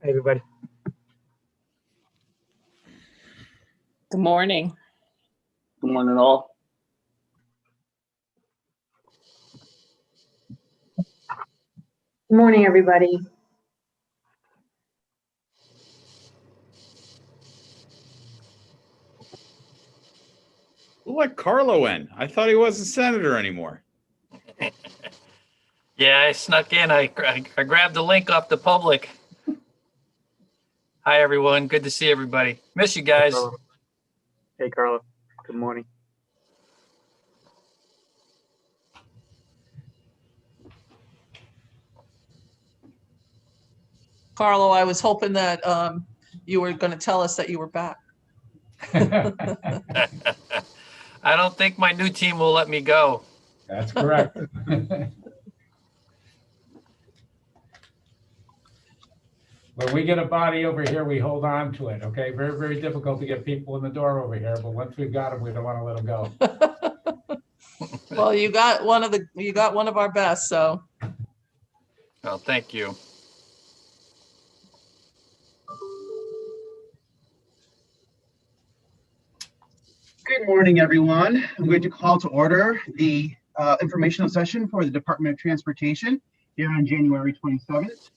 Hey, everybody. Good morning. Good morning, all. Good morning, everybody. Who let Carlo in? I thought he wasn't senator anymore. Yeah, I snuck in. I grabbed the link off the public. Hi, everyone. Good to see everybody. Miss you guys. Hey, Carla. Good morning. Carlo, I was hoping that you were going to tell us that you were back. I don't think my new team will let me go. That's correct. When we get a body over here, we hold on to it, okay? Very, very difficult to get people in the door over here, but once we've got them, we don't want to let them go. Well, you got one of our best, so. Well, thank you. Good morning, everyone. I'm going to call to order the informational session for the Department of Transportation here on January 27th.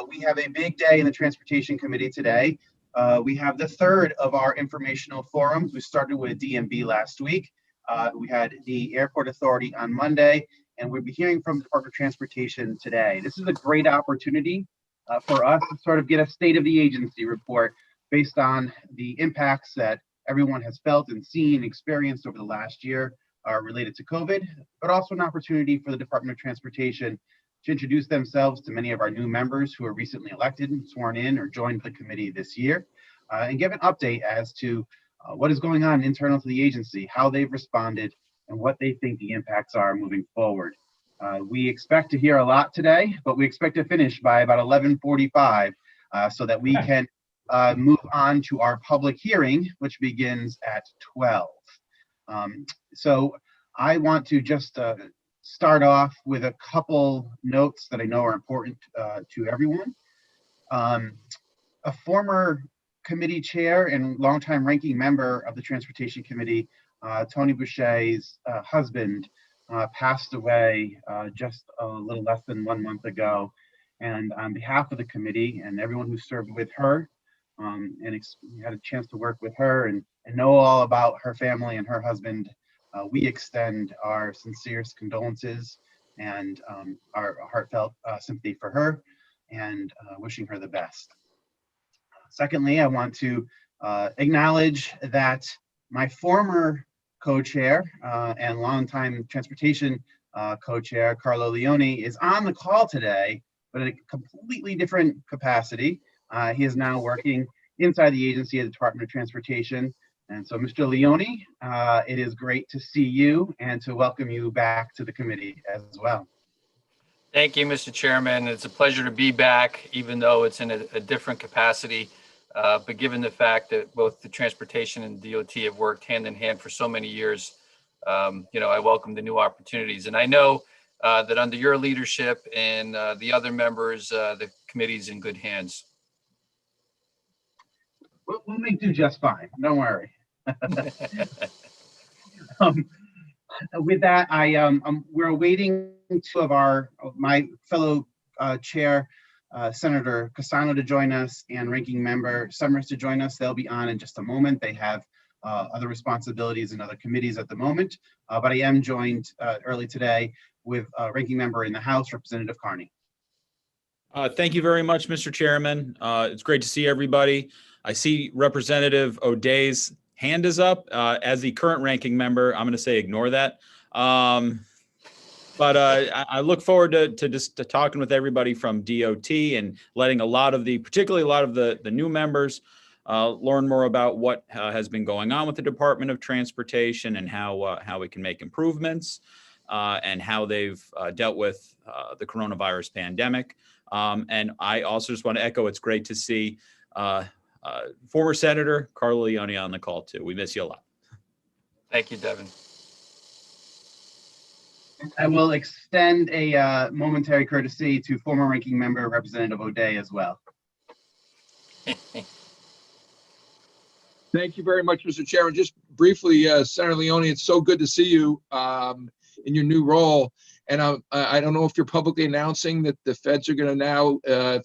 We have a big day in the Transportation Committee today. We have the third of our informational forums. We started with DMV last week. We had the Airport Authority on Monday, and we'll be hearing from the Department of Transportation today. This is a great opportunity for us to sort of get a state of the agency report based on the impacts that everyone has felt and seen, experienced over the last year related to COVID, but also an opportunity for the Department of Transportation to introduce themselves to many of our new members who were recently elected, sworn in, or joined the committee this year, and give an update as to what is going on internal to the agency, how they've responded, and what they think the impacts are moving forward. We expect to hear a lot today, but we expect to finish by about 11:45 so that we can move on to our public hearing, which begins at 12. So I want to just start off with a couple notes that I know are important to everyone. A former committee chair and longtime ranking member of the Transportation Committee, Tony Boucher's husband, passed away just a little less than 1 month ago. And on behalf of the committee and everyone who served with her, and had a chance to work with her and know all about her family and her husband, we extend our sincerest condolences and our heartfelt sympathy for her and wishing her the best. Secondly, I want to acknowledge that my former co-chair and longtime transportation co-chair, Carlo Leone, is on the call today, but in a completely different capacity. He is now working inside the agency at the Department of Transportation. And so, Mr. Leone, it is great to see you and to welcome you back to the committee as well. Thank you, Mr. Chairman. It's a pleasure to be back, even though it's in a different capacity. But given the fact that both the transportation and DOT have worked hand in hand for so many years, I welcome the new opportunities. And I know that under your leadership and the other members, the committee's in good hands. We'll make do just fine. Don't worry. With that, we're awaiting two of my fellow chair, Senator Cassano, to join us and ranking member Summers to join us. They'll be on in just a moment. They have other responsibilities in other committees at the moment, but I am joined early today with ranking member in the House, Representative Carney. Thank you very much, Mr. Chairman. It's great to see everybody. I see Representative O'Day's hand is up. As the current ranking member, I'm going to say ignore that. But I look forward to talking with everybody from DOT and letting particularly a lot of the new members learn more about what has been going on with the Department of Transportation and how we can make improvements and how they've dealt with the coronavirus pandemic. And I also just want to echo, it's great to see former Senator Carlo Leone on the call too. We miss you a lot. Thank you, Devin. I will extend a momentary courtesy to former ranking member Representative O'Day as well. Thank you very much, Mr. Chairman. Just briefly, Senator Leone, it's so good to see you in your new role. And I don't know if you're publicly announcing that the feds are going to now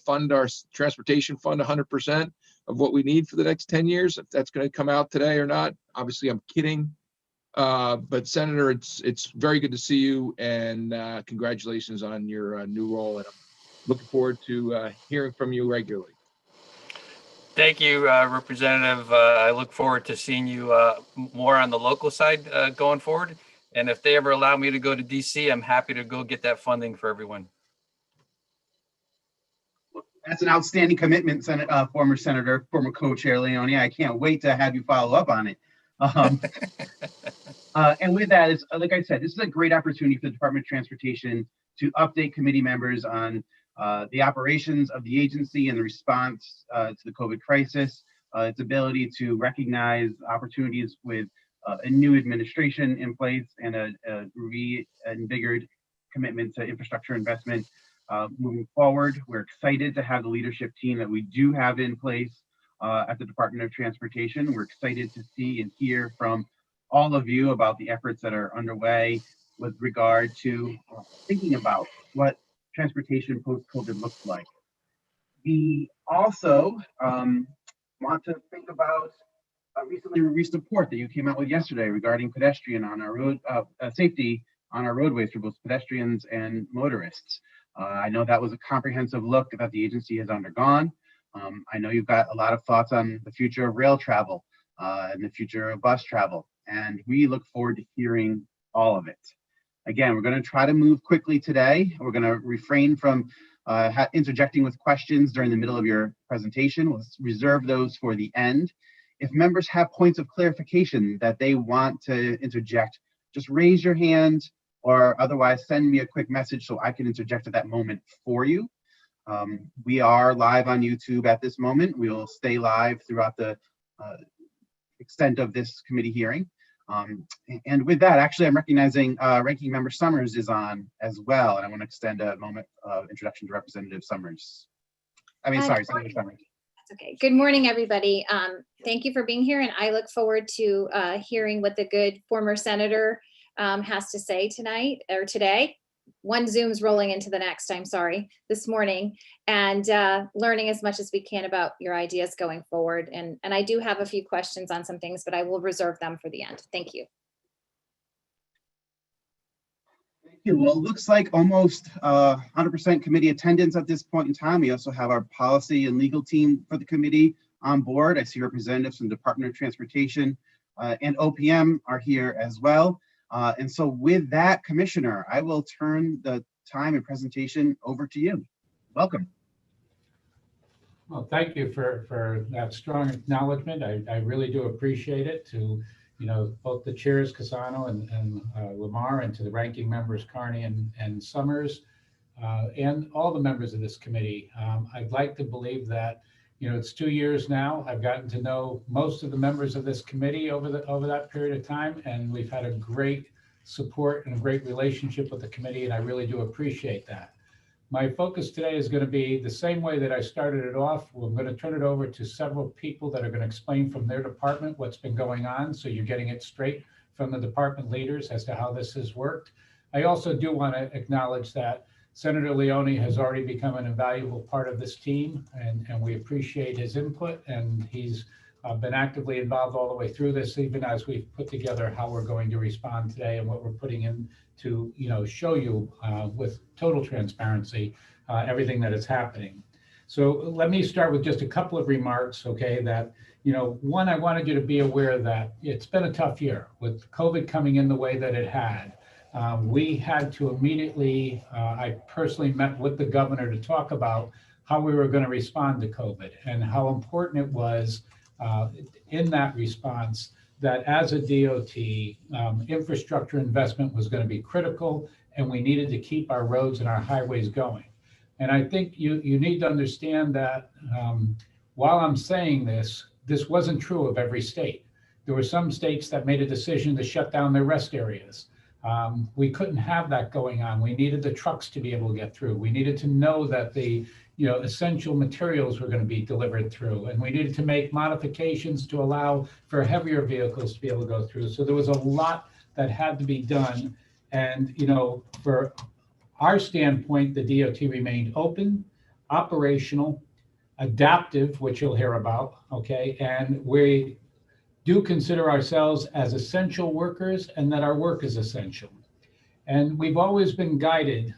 fund our transportation fund 100% of what we need for the next 10 years, if that's going to come out today or not. Obviously, I'm kidding. But Senator, it's very good to see you, and congratulations on your new role. And I'm looking forward to hearing from you regularly. Thank you, Representative. I look forward to seeing you more on the local side going forward. And if they ever allow me to go to DC, I'm happy to go get that funding for everyone. That's an outstanding commitment, former Senator, former Co-Chair Leone. I can't wait to have you follow up on it. And with that, it's, like I said, this is a great opportunity for the Department of Transportation to update committee members on the operations of the agency and the response to the COVID crisis, its ability to recognize opportunities with a new administration in place and a reinvigorated commitment to infrastructure investment moving forward. We're excited to have the leadership team that we do have in place at the Department of Transportation. We're excited to see and hear from all of you about the efforts that are underway with regard to thinking about what transportation post-COVID looks like. We also want to think about a recently released report that you came out with yesterday regarding pedestrian on our road safety on our roadways for both pedestrians and motorists. I know that was a comprehensive look that the agency has undergone. I know you've got a lot of thoughts on the future of rail travel and the future of bus travel, and we look forward to hearing all of it. Again, we're going to try to move quickly today. We're going to refrain from interjecting with questions during the middle of your presentation. We'll reserve those for the end. If members have points of clarification that they want to interject, just raise your hand or otherwise send me a quick message so I can interject at that moment for you. We are live on YouTube at this moment. We will stay live throughout the extent of this committee hearing. And with that, actually, I'm recognizing Ranking Member Summers is on as well. And I want to extend a moment of introduction to Representative Summers. Senator Summers. That's okay. Good morning, everybody. Thank you for being here. And I look forward to hearing what the good former senator has to say tonight or today. One Zoom's rolling into the next, I'm sorry, this morning, and learning as much as we can about your ideas going forward. And I do have a few questions on some things, but I will reserve them for the end. Thank you. Thank you. Well, it looks like almost 100% committee attendance at this point in time. We also have our policy and legal team for the committee on board. I see representatives from the Department of Transportation and OPM are here as well. And so with that, Commissioner, I will turn the time and presentation over to you. Welcome. Well, thank you for that strong acknowledgement. I really do appreciate it, to both the chairs, Cassano and Lamar, and to the ranking members, Carney and Summers, and all the members of this committee. I'd like to believe that it's 2 years now. I've gotten to know most of the members of this committee over that period of time, and we've had a great support and a great relationship with the committee, and I really do appreciate that. My focus today is going to be the same way that I started it off. We're going to turn it over to several people that are going to explain from their department what's been going on, so you're getting it straight from the department leaders as to how this has worked. I also do want to acknowledge that Senator Leone has already become an invaluable part of this team, and we appreciate his input, and he's been actively involved all the way through this, even as we've put together how we're going to respond today and what we're putting in to show you with total transparency everything that is happening. So let me start with just a couple of remarks, okay, that, one, I wanted you to be aware that it's been a tough year with COVID coming in the way that it had. We had to immediately, I personally met with the governor to talk about how we were going to respond to COVID and how important it was in that response that as a DOT, infrastructure investment was going to be critical, and we needed to keep our roads and our highways going. And I think you need to understand that while I'm saying this wasn't true of every state. There were some states that made a decision to shut down their rest areas. We couldn't have that going on. We needed the trucks to be able to get through. We needed to know that the essential materials were going to be delivered through, and we needed to make modifications to allow for heavier vehicles to be able to go through. So there was a lot that had to be done. And, for our standpoint, the DOT remained open, operational, adaptive, which you'll hear about, okay? And we do consider ourselves as essential workers and that our work is essential. And we've always been guided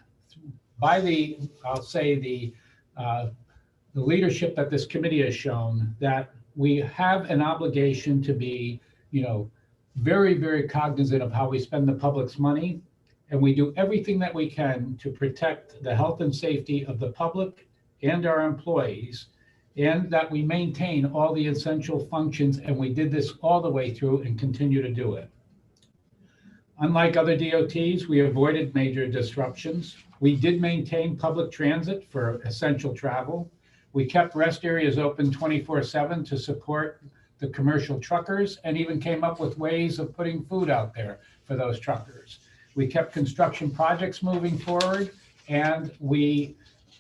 by the leadership that this committee has shown, that we have an obligation to be, very, very cognizant of how we spend the public's money. And we do everything that we can to protect the health and safety of the public and our employees, and that we maintain all the essential functions. And we did this all the way through and continue to do it. Unlike other DOTs, we avoided major disruptions. We did maintain public transit for essential travel. We kept rest areas open 24/7 to support the commercial truckers, and even came up with ways of putting food out there for those truckers. We kept construction projects moving forward, and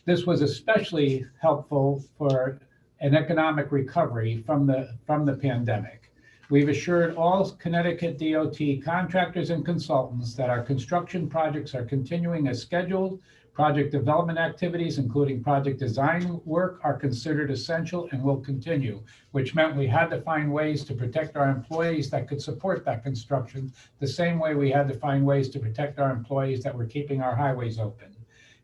this was especially helpful for an economic recovery from the pandemic. We've assured all Connecticut DOT contractors and consultants that our construction projects are continuing as scheduled. Project development activities, including project design work, are considered essential and will continue, which meant we had to find ways to protect our employees that could support that construction, the same way we had to find ways to protect our employees that were keeping our highways open.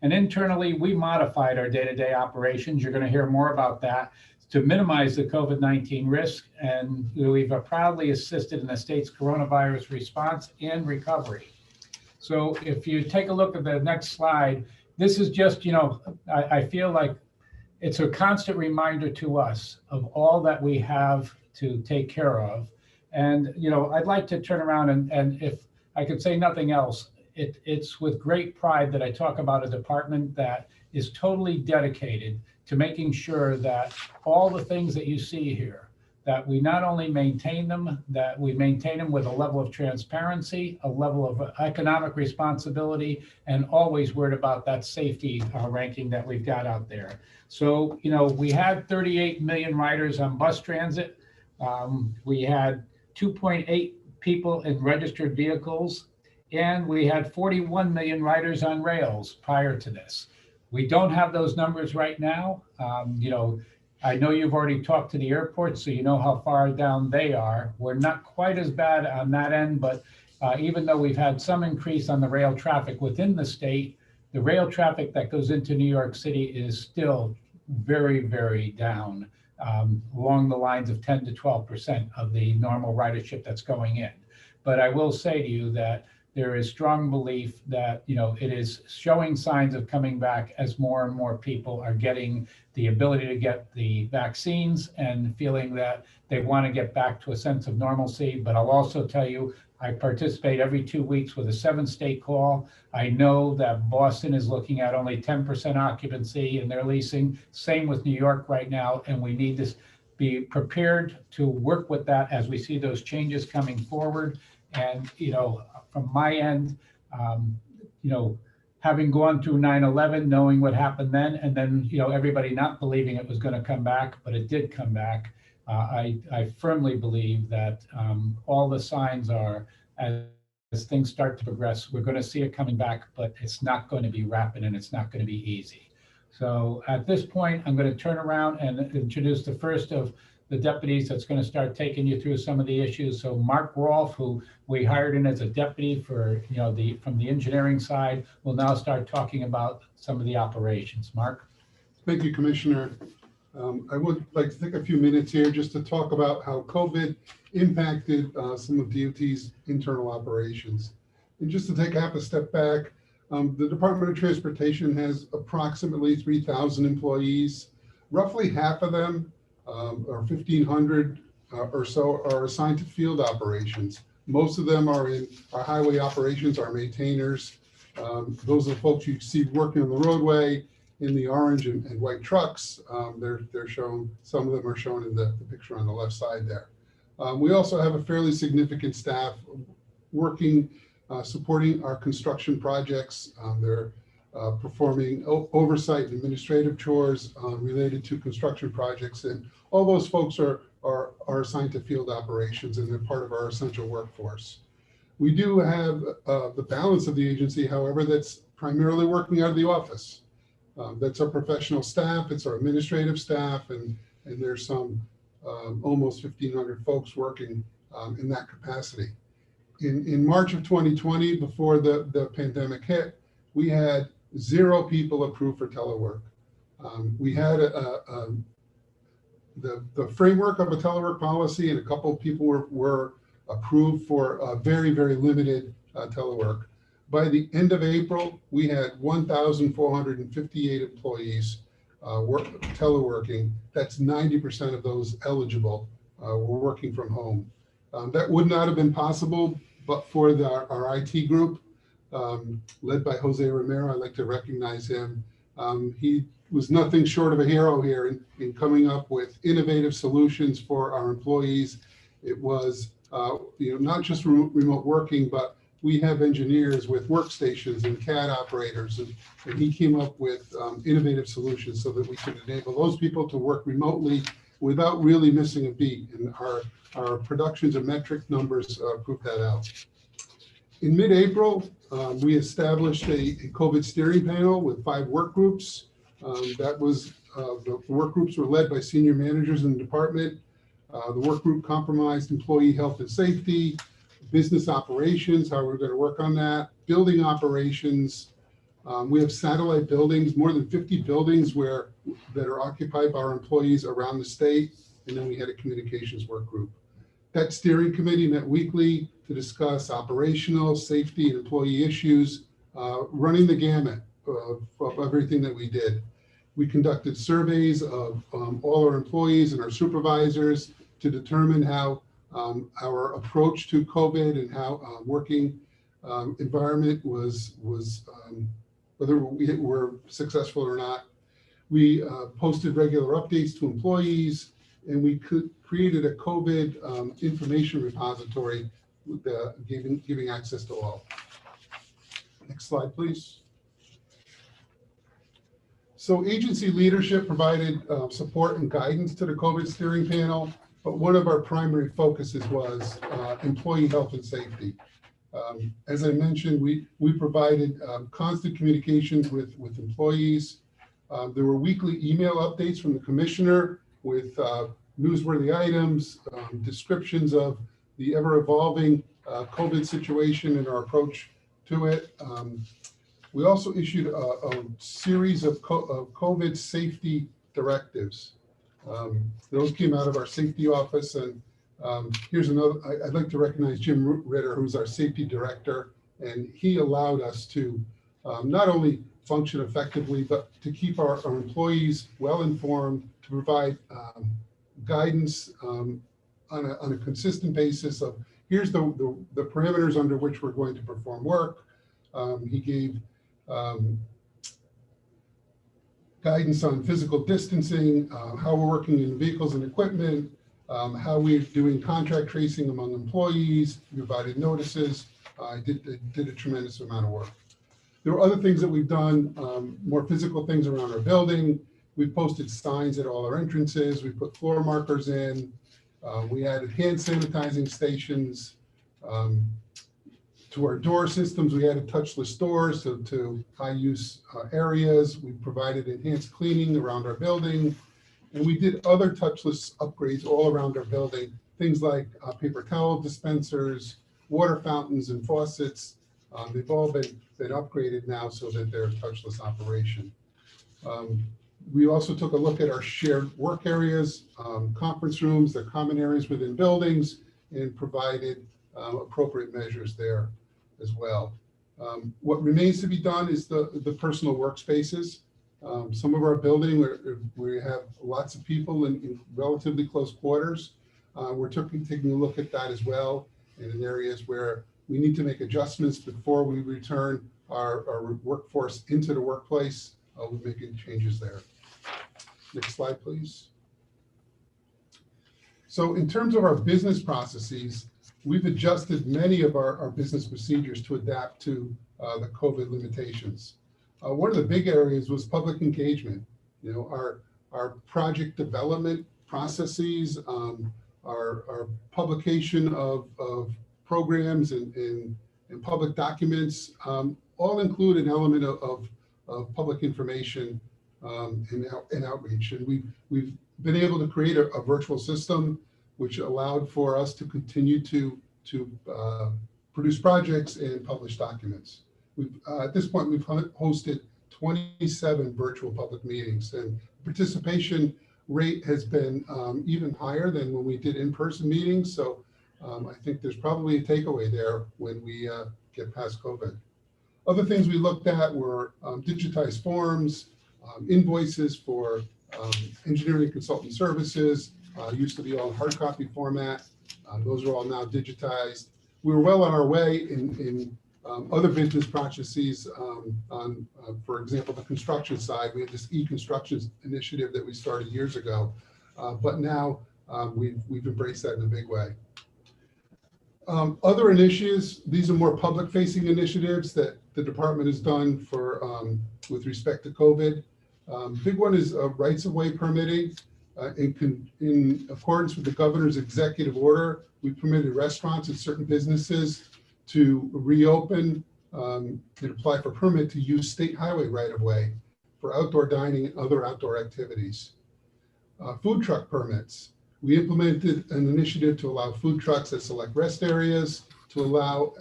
And internally, we modified our day-to-day operations. You're going to hear more about that, to minimize the COVID-19 risk, and we've proudly assisted in the state's coronavirus response and recovery. So if you take a look at the next slide, this is just, I feel like it's a constant reminder to us of all that we have to take care of. And, I'd like to turn around and if I could say nothing else, it's with great pride that I talk about a department that is totally dedicated to making sure that all the things that you see here, that we not only maintain them, that we maintain them with a level of transparency, a level of economic responsibility, and always worried about that safety ranking that we've got out there. So, we had 38 million riders on bus transit. We had 2.8 people in registered vehicles, and we had 41 million riders on rails prior to this. We don't have those numbers right now. I know you've already talked to the airports, so you know how far down they are. We're not quite as bad on that end, but even though we've had some increase on the rail traffic within the state, the rail traffic that goes into New York City is still very, very down, along the lines of 10 to 12% of the normal ridership that's going in. But I will say to you that there is strong belief that, it is showing signs of coming back as more and more people are getting the ability to get the vaccines and feeling that they want to get back to a sense of normalcy. But I'll also tell you, I participate every 2 weeks with a 7-state call. I know that Boston is looking at only 10% occupancy in their leasing. Same with New York right now. And we need to be prepared to work with that as we see those changes coming forward. And, from my end, having gone through 9/11, knowing what happened then, and then, everybody not believing it was going to come back, but it did come back. I firmly believe that all the signs are, as things start to progress, we're going to see it coming back, but it's not going to be rapid and it's not going to be easy. So at this point, I'm going to turn around and introduce the first of the deputies that's going to start taking you through some of the issues. So Mark Rolfe, who we hired in as a deputy for, from the engineering side, will now start talking about some of the operations. Mark? Thank you, Commissioner. I would like to take a few minutes here just to talk about how COVID impacted some of DOT's internal operations. And just to take half a step back, the Department of Transportation has approximately 3,000 employees. Roughly half of them, or 1,500 or so, are assigned to field operations. Most of them are in our highway operations, our maintainers. Those are the folks you see working on the roadway in the orange and white trucks. They're shown, some of them are shown in the picture on the left side there. We also have a fairly significant staff working supporting our construction projects. They're performing oversight and administrative chores related to construction projects, and all those folks are assigned to field operations, and they're part of our essential workforce. We do have the balance of the agency, however, that's primarily working out of the office. That's our professional staff, it's our administrative staff, and there's some almost 1,500 folks working in that capacity. In March of 2020, before the pandemic hit, we had 0 people approved for telework. We had the framework of a telework policy, and a couple of people were approved for very, very limited telework. By the end of April, we had 1,458 employees teleworking. That's 90% of those eligible were working from home. That would not have been possible but for our IT group, led by Jose Romero. I'd like to recognize him. He was nothing short of a hero here in coming up with innovative solutions for our employees. It was not just remote working, but we have engineers with workstations and CAD operators, and he came up with innovative solutions so that we could enable those people to work remotely without really missing a beat. And our productions and metric numbers prove that out. In mid-April, we established a COVID steering panel with 5 work groups. The work groups were led by senior managers in the department. The work group comprised employee health and safety, business operations, how we're going to work on that, building operations. We have satellite buildings, more than 50 buildings that are occupied by our employees around the state. And then we had a communications work group. That steering committee met weekly to discuss operational, safety, and employee issues, running the gamut of everything that we did. We conducted surveys of all our employees and our supervisors to determine how our approach to COVID and how working environment was whether we were successful or not. We posted regular updates to employees, and we created a COVID information repository with giving access to all. Next slide, please. So agency leadership provided support and guidance to the COVID steering panel, but one of our primary focuses was employee health and safety. As I mentioned, we provided constant communications with employees. There were weekly email updates from the commissioner with newsworthy items, descriptions of the ever-evolving COVID situation and our approach to it. We also issued a series of COVID safety directives. Those came out of our safety office, and here's another. I'd like to recognize Jim Ritter, who's our safety director, and he allowed us to not only function effectively, but to keep our employees well informed, to provide guidance on a consistent basis of here's the parameters under which we're going to perform work. He gave guidance on physical distancing, how we're working in vehicles and equipment, how we're doing contact tracing among employees, provided notices. I did a tremendous amount of work. There were other things that we've done, more physical things around our building. We've posted signs at all our entrances. We put floor markers in. We added hand sanitizing stations. To our door systems, we added touchless doors to high-use areas. We provided enhanced cleaning around our building. And we did other touchless upgrades all around our building, things like paper towel dispensers, water fountains, and faucets. They've all been upgraded now so that they're touchless operation. We also took a look at our shared work areas, conference rooms, the common areas within buildings, and provided appropriate measures there as well. What remains to be done is the personal workspaces. Some of our building where we have lots of people in relatively close quarters. We're taking a look at that as well, and in areas where we need to make adjustments before we return our workforce into the workplace. We're making changes there. Next slide, please. So in terms of our business processes, we've adjusted many of our business procedures to adapt to the COVID limitations. One of the big areas was public engagement. You know, our project development processes, our publication of programs and public documents, all include an element of public information and outreach. And we've been able to create a virtual system which allowed for us to continue to produce projects and publish documents. At this point, we've hosted 27 virtual public meetings, and participation rate has been even higher than when we did in-person meetings. So I think there's probably a takeaway there when we get past COVID. Other things we looked at were digitized forms, invoices for engineering consultant services, used to be all in hard copy format. Those are all now digitized. We were well on our way in other business processes on, for example, the construction side. We had this e-construction initiative that we started years ago, but now we've embraced that in a big way. Other initiatives, these are more public-facing initiatives that the department has done for with respect to COVID. Big one is rights-of-way permitting. In accordance with the governor's executive order, we permitted restaurants and certain businesses to reopen and apply for permit to use state highway right-of-way for outdoor dining and other outdoor activities. Food truck permits. We implemented an initiative to allow food trucks at select rest areas, to allow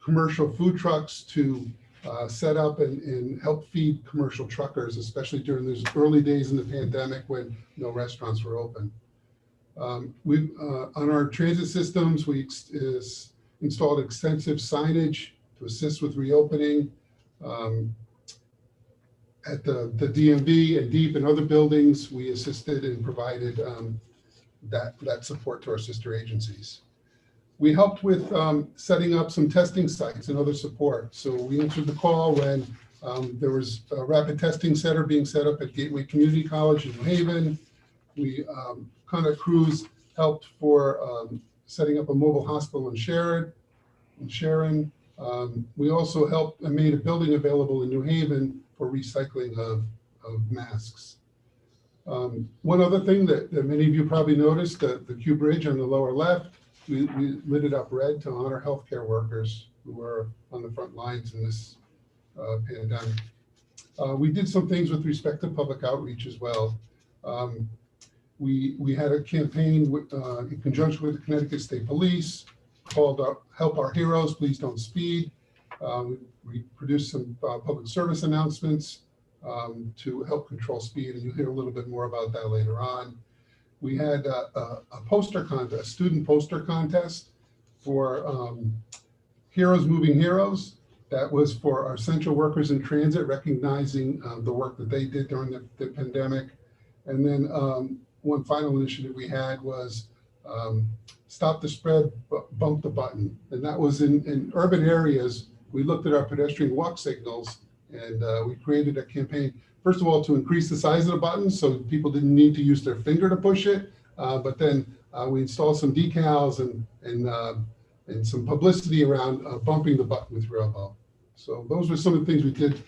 commercial food trucks to set up and help feed commercial truckers, especially during those early days in the pandemic when no restaurants were open. On our transit systems, we installed extensive signage to assist with reopening. At the DMV and DEEP and other buildings, we assisted and provided that support to our sister agencies. We helped with setting up some testing sites and other support. So we answered the call when there was a rapid testing center being set up at Gateway Community College in New Haven. We Conduct Crews helped for setting up a mobile hospital in Sharon. We also helped and made a building available in New Haven for recycling of masks. One other thing that many of you probably noticed, the Q Bridge on the lower left, we lit it up red to honor healthcare workers who were on the front lines in this pandemic. We did some things with respect to public outreach as well. We had a campaign in conjunction with the Connecticut State Police called Help Our Heroes, Please Don't Speed. We produced some public service announcements to help control speed, and you'll hear a little bit more about that later on. We had a poster contest, student poster contest for Heroes Moving Heroes. That was for our essential workers in transit, recognizing the work that they did during the pandemic. And then one final initiative we had was Stop the Spread, Bump the Button. And that was in urban areas. We looked at our pedestrian walk signals and we created a campaign, first of all, to increase the size of the button so people didn't need to use their finger to push it. But then we installed some decals and some publicity around bumping the button with your elbow. So those were some of the things we did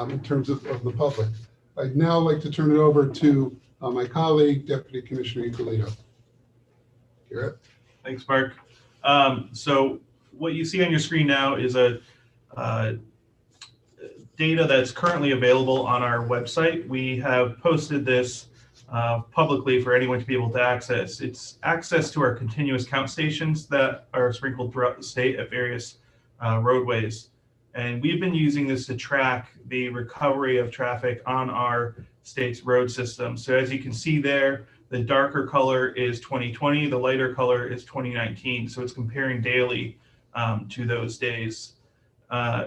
in terms of the public. I'd now like to turn it over to my colleague, Deputy Commissioner Ippolito. Garrett. Thanks, Mark. So what you see on your screen now is a data that's currently available on our website. We have posted this publicly for anyone to be able to access. It's access to our continuous count stations that are sprinkled throughout the state at various roadways. And we've been using this to track the recovery of traffic on our state's road system. So as you can see there, the darker color is 2020, the lighter color is 2019. So it's comparing daily to those days.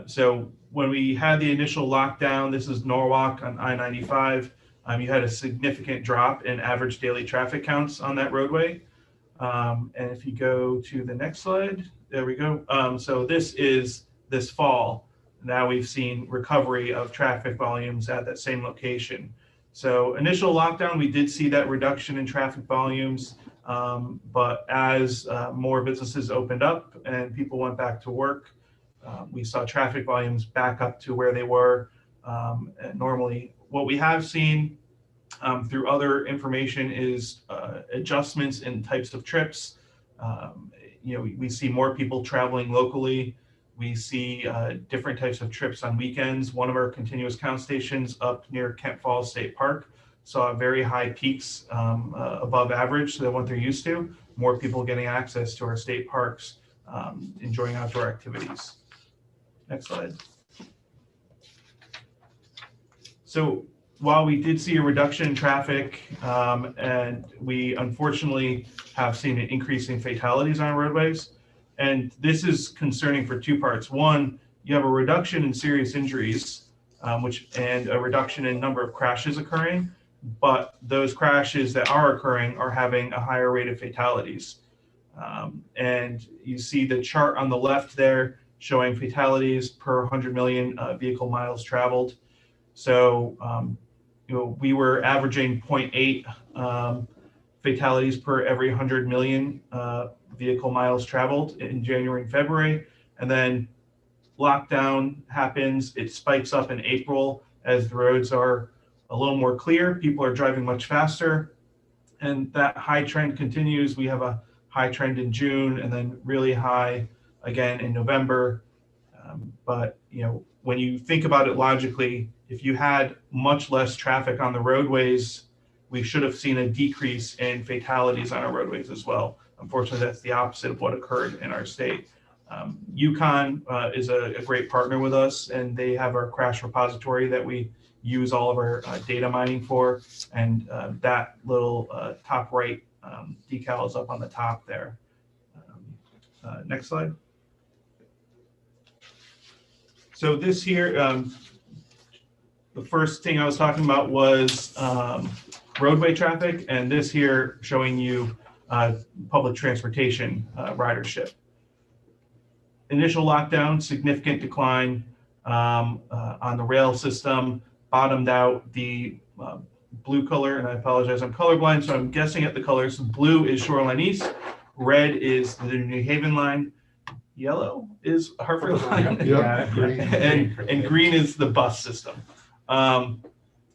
So when we had the initial lockdown, this is Norwalk on I-95, you had a significant drop in average daily traffic counts on that roadway. And if you go to the next slide, there we go. So this is this fall. Now we've seen recovery of traffic volumes at that same location. So initial lockdown, we did see that reduction in traffic volumes But as more businesses opened up and people went back to work, we saw traffic volumes back up to where they were normally. What we have seen through other information is adjustments in types of trips. We see more people traveling locally. We see different types of trips on weekends. One of our continuous count stations up near Kent Falls State Park saw very high peaks above average than what they're used to. More people getting access to our state parks, enjoying outdoor activities. Next slide. So while we did see a reduction in traffic, and we unfortunately have seen an increase in fatalities on roadways, and this is concerning for two parts. One, you have a reduction in serious injuries, and a reduction in number of crashes occurring, but those crashes that are occurring are having a higher rate of fatalities. And you see the chart on the left there showing fatalities per 100 million vehicle miles traveled. So, we were averaging 0.8 fatalities per every 100 million vehicle miles traveled in January and February. And then lockdown happens, it spikes up in April as the roads are a little more clear, people are driving much faster, and that high trend continues. We have a high trend in June and then really high again in November. But when you think about it logically, if you had much less traffic on the roadways, we should have seen a decrease in fatalities on our roadways as well. Unfortunately, that's the opposite of what occurred in our state. UConn is a great partner with us, and they have our crash repository that we use all of our data mining for. And that little top right decal is up on the top there. Next slide. So this here, the first thing I was talking about was roadway traffic, and this here showing you public transportation ridership. Initial lockdown, significant decline on the rail system, bottomed out. The blue color, and I apologize, I'm colorblind, so I'm guessing at the colors. Blue is Shoreline East, red is the New Haven line, yellow is Hartford line, and green is the bus system.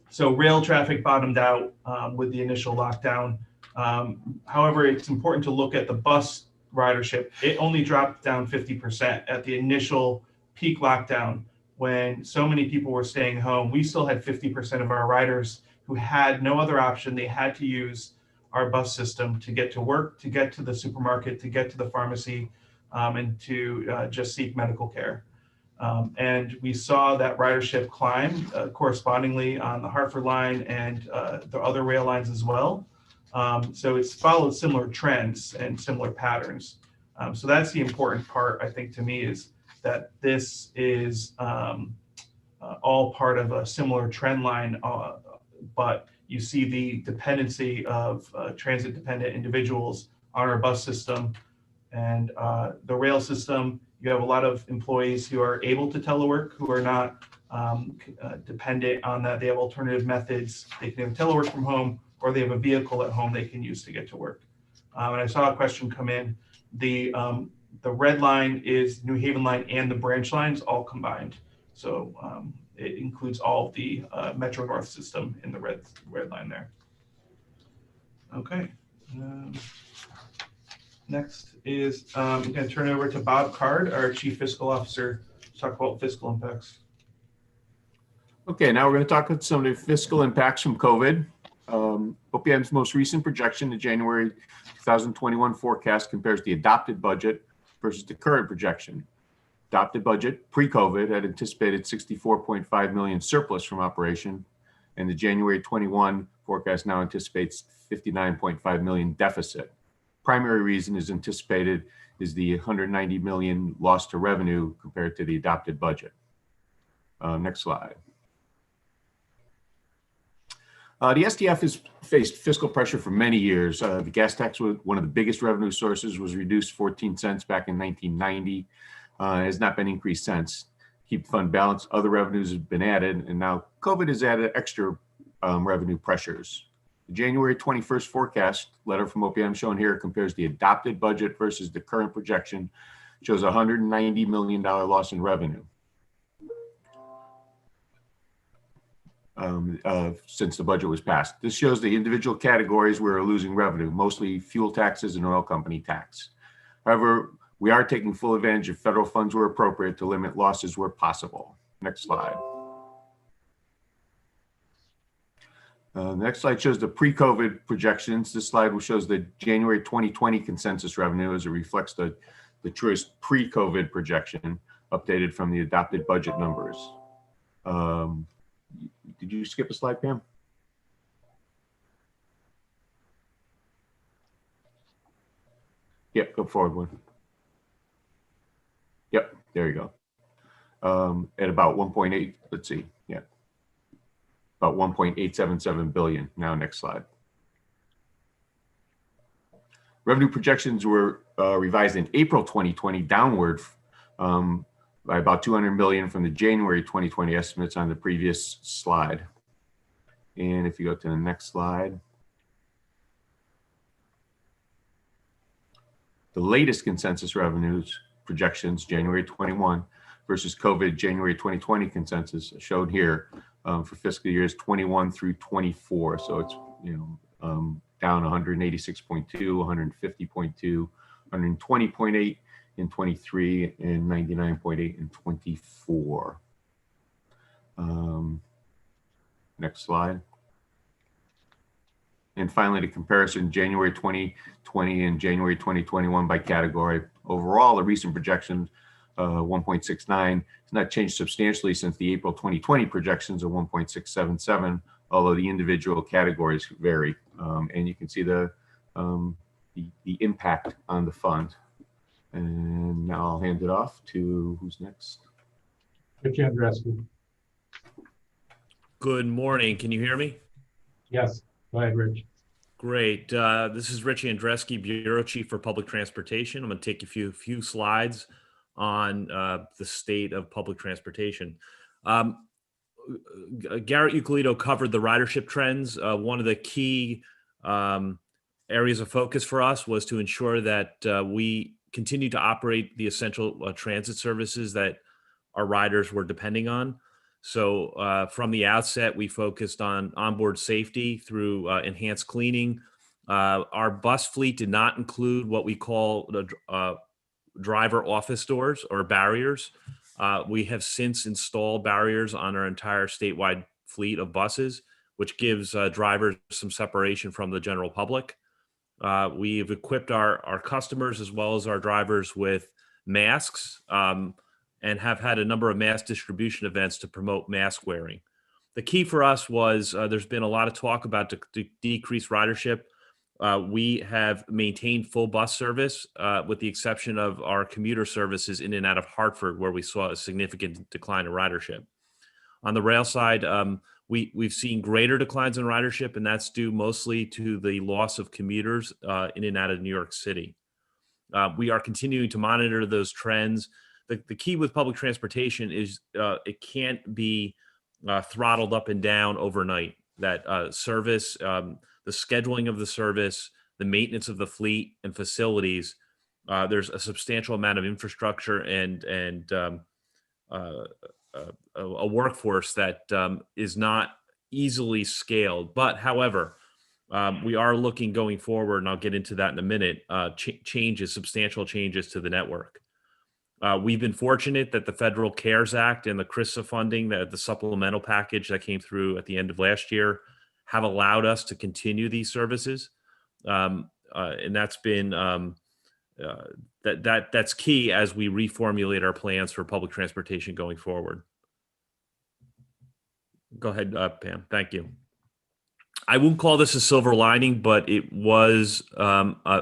So rail traffic bottomed out with the initial lockdown. However, it's important to look at the bus ridership. It only dropped down 50% at the initial peak lockdown when so many people were staying home. We still had 50% of our riders who had no other option. They had to use our bus system to get to work, to get to the supermarket, to get to the pharmacy, and to just seek medical care. And we saw that ridership climb correspondingly on the Hartford line and the other rail lines as well. So it's followed similar trends and similar patterns. So that's the important part, I think, to me, is that this is all part of a similar trend line, but you see the dependency of transit-dependent individuals on our bus system and the rail system. You have a lot of employees who are able to telework, who are not dependent on that. They have alternative methods. They can have telework from home, or they have a vehicle at home they can use to get to work. And I saw a question come in. The red line is New Haven line and the branch lines all combined. So it includes all of the Metro North system in the red line there. Okay. Next is I'm going to turn it over to Bob Card, our Chief Fiscal Officer, to talk about fiscal impacts. Okay, now we're going to talk about some of the fiscal impacts from COVID. OPM's most recent projection, the January 2021 forecast, compares the adopted budget versus the current projection. Adopted budget pre-COVID had anticipated 64.5 million surplus from operation, and the January 21 forecast now anticipates 59.5 million deficit. Primary reason is anticipated is the 190 million loss to revenue compared to the adopted budget. Next slide. The STF has faced fiscal pressure for many years. The gas tax was one of the biggest revenue sources, was reduced 14 cents back in 1990. Has not been increased since. Keep fund balance, other revenues have been added, and now COVID has added extra revenue pressures. The January 21st forecast letter from OPM shown here compares the adopted budget versus the current projection, shows a $190 million loss in revenue since the budget was passed. This shows the individual categories where we're losing revenue, mostly fuel taxes and oil company tax. However, we are taking full advantage of federal funds where appropriate to limit losses where possible. Next slide. The next slide shows the pre-COVID projections. This slide shows the January 2020 consensus revenue as it reflects the truest pre-COVID projection updated from the adopted budget numbers. Did you skip a slide, Pam? Yep, go forward one. Yep, there you go. At about 1.8, let's see, yeah. About 1.877 billion. Now, next slide. Revenue projections were revised in April 2020 downward by about 200 million from the January 2020 estimates on the previous slide. And if you go to the next slide, the latest consensus revenues projections, January 21 versus COVID January 2020 consensus shown here for fiscal years 21 through 24. So it's, down 186.2, 150.2, 120.8 in 23, and 99.8 in 24. Next slide. And finally, the comparison January 2020 and January 2021 by category. Overall, the recent projection 1.69 has not changed substantially since the April 2020 projections of 1.677, although the individual categories vary. And you can see the impact on the fund. And now I'll hand it off to who's next? Rich Andreski. Good morning. Can you hear me? Yes, go ahead, Rich. Great. This is Rich Andreski, Bureau Chief for Public Transportation. I'm going to take you a few slides on the state of public transportation. Garrett Euclidou covered the ridership trends. One of the key areas of focus for us was to ensure that we continue to operate the essential transit services that our riders were depending on. So from the outset, we focused on onboard safety through enhanced cleaning. Our bus fleet did not include what we call the driver office doors or barriers. We have since installed barriers on our entire statewide fleet of buses, which gives drivers some separation from the general public. We've equipped our customers as well as our drivers with masks and have had a number of mask distribution events to promote mask wearing. The key for us was there's been a lot of talk about decreased ridership. We have maintained full bus service with the exception of our commuter services in and out of Hartford, where we saw a significant decline in ridership. On the rail side, we've seen greater declines in ridership, and that's due mostly to the loss of commuters in and out of New York City. We are continuing to monitor those trends. The key with public transportation is it can't be throttled up and down overnight. That service, the scheduling of the service, the maintenance of the fleet and facilities, there's a substantial amount of infrastructure and a workforce that is not easily scaled. But however, we are looking going forward, and I'll get into that in a minute, substantial changes to the network. We've been fortunate that the Federal CARES Act and the CRISA funding, the supplemental package that came through at the end of last year, have allowed us to continue these services. And that's been, that's key as we reformulate our plans for public transportation going forward. Go ahead, Pam. Thank you. I won't call this a silver lining, but it was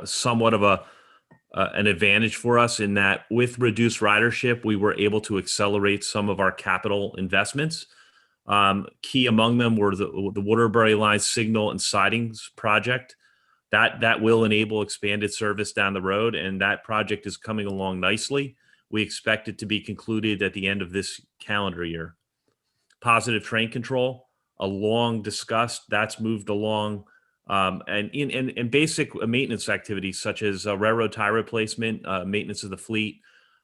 somewhat of an advantage for us in that with reduced ridership, we were able to accelerate some of our capital investments. Key among them were the Waterbury Line signal and sidings project. That will enable expanded service down the road, and that project is coming along nicely. We expect it to be concluded at the end of this calendar year. Positive train control, a long discussed, that's moved along And in basic maintenance activities such as railroad tie replacement, maintenance of the fleet.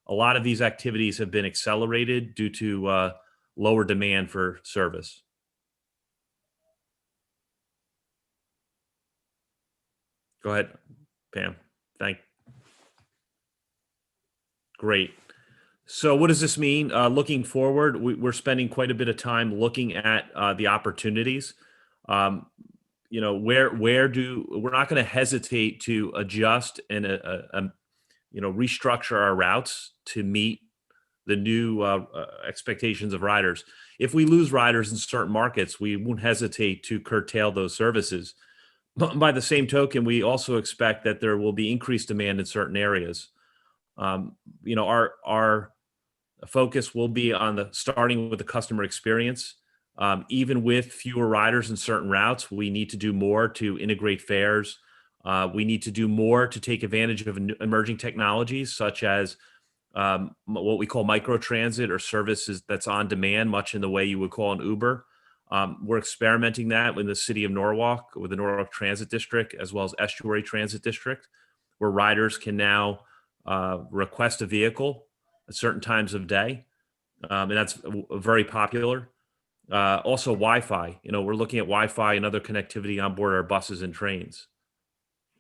A lot of these activities have been accelerated due to lower demand for service. Go ahead, Pam. Great. So what does this mean? Looking forward, we're spending quite a bit of time looking at the opportunities. We're not going to hesitate to adjust and restructure our routes to meet the new expectations of riders. If we lose riders in certain markets, we won't hesitate to curtail those services. But by the same token, we also expect that there will be increased demand in certain areas. Our focus will be on starting with the customer experience. Even with fewer riders in certain routes, we need to do more to integrate fares. We need to do more to take advantage of emerging technologies such as what we call microtransit or services that's on demand, much in the way you would call an Uber. We're experimenting that in the city of Norwalk with the Norwalk Transit District, as well as Estuary Transit District, where riders can now request a vehicle at certain times of day. And that's very popular. Also Wi-Fi, we're looking at Wi-Fi and other connectivity on board our buses and trains.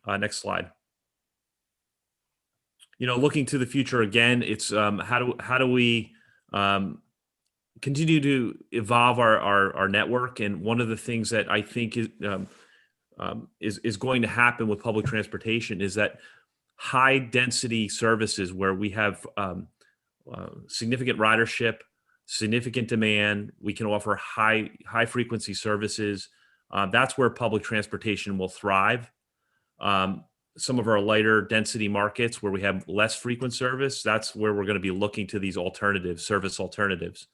Next slide. Looking to the future again, it's how do we continue to evolve our network? And one of the things that I think is going to happen with public transportation is that high density services where we have significant ridership, significant demand, we can offer high frequency services. That's where public transportation will thrive. Some of our lighter density markets where we have less frequent service, that's where we're going to be looking to these service alternatives.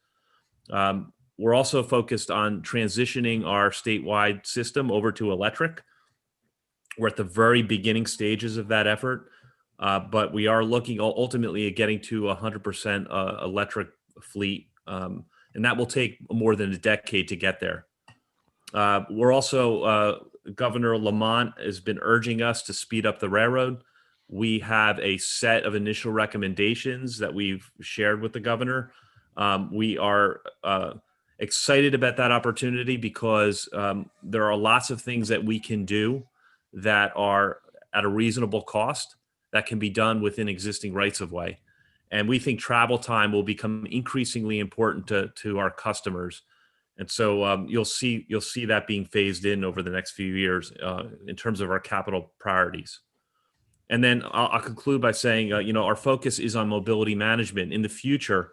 We're also focused on transitioning our statewide system over to electric. We're at the very beginning stages of that effort, but we are looking ultimately at getting to 100% electric fleet, and that will take more than a decade to get there. We're also, Governor Lamont has been urging us to speed up the railroad. We have a set of initial recommendations that we've shared with the governor. We are excited about that opportunity because there are lots of things that we can do that are at a reasonable cost that can be done within existing rights of way. And we think travel time will become increasingly important to our customers. And so you'll see that being phased in over the next few years in terms of our capital priorities. And then I'll conclude by saying, our focus is on mobility management. In the future,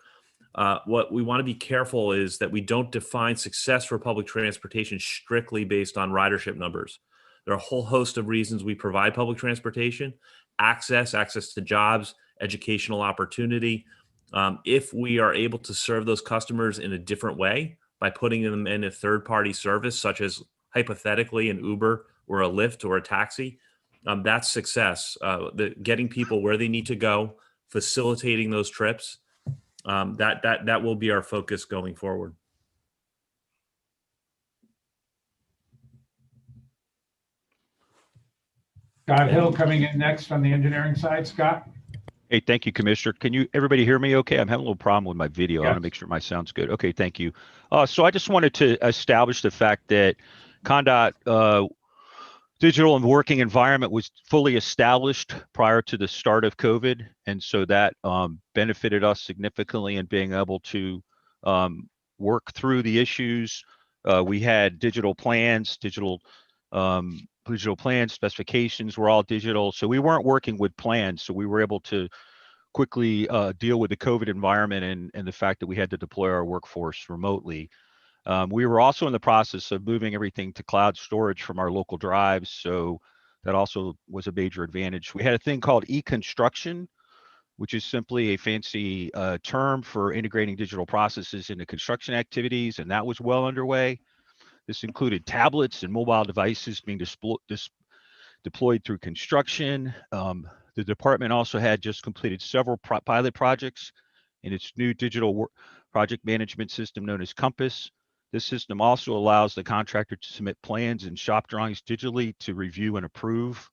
what we want to be careful is that we don't define success for public transportation strictly based on ridership numbers. There are a whole host of reasons we provide public transportation: access to jobs, educational opportunity. If we are able to serve those customers in a different way by putting them in a third-party service, such as hypothetically an Uber or a Lyft or a taxi, that's success. Getting people where they need to go, facilitating those trips, that will be our focus going forward. Scott Hill coming in next on the engineering side. Scott? Hey, thank you, Commissioner. Can everybody hear me okay? I'm having a little problem with my video. I want to make sure my sound's good. Okay, thank you. So I just wanted to establish the fact that ConnDOT digital and working environment was fully established prior to the start of COVID. And so that benefited us significantly in being able to work through the issues. We had digital plans, specifications were all digital. So we weren't working with plans. So we were able to quickly deal with the COVID environment and the fact that we had to deploy our workforce remotely. We were also in the process of moving everything to cloud storage from our local drives. So that also was a major advantage. We had a thing called e-construction, which is simply a fancy term for integrating digital processes into construction activities. And that was well underway. This included tablets and mobile devices being deployed through construction. The department also had just completed several pilot projects in its new digital project management system known as Compass This system also allows the contractor to submit plans and shop drawings digitally to review and approve.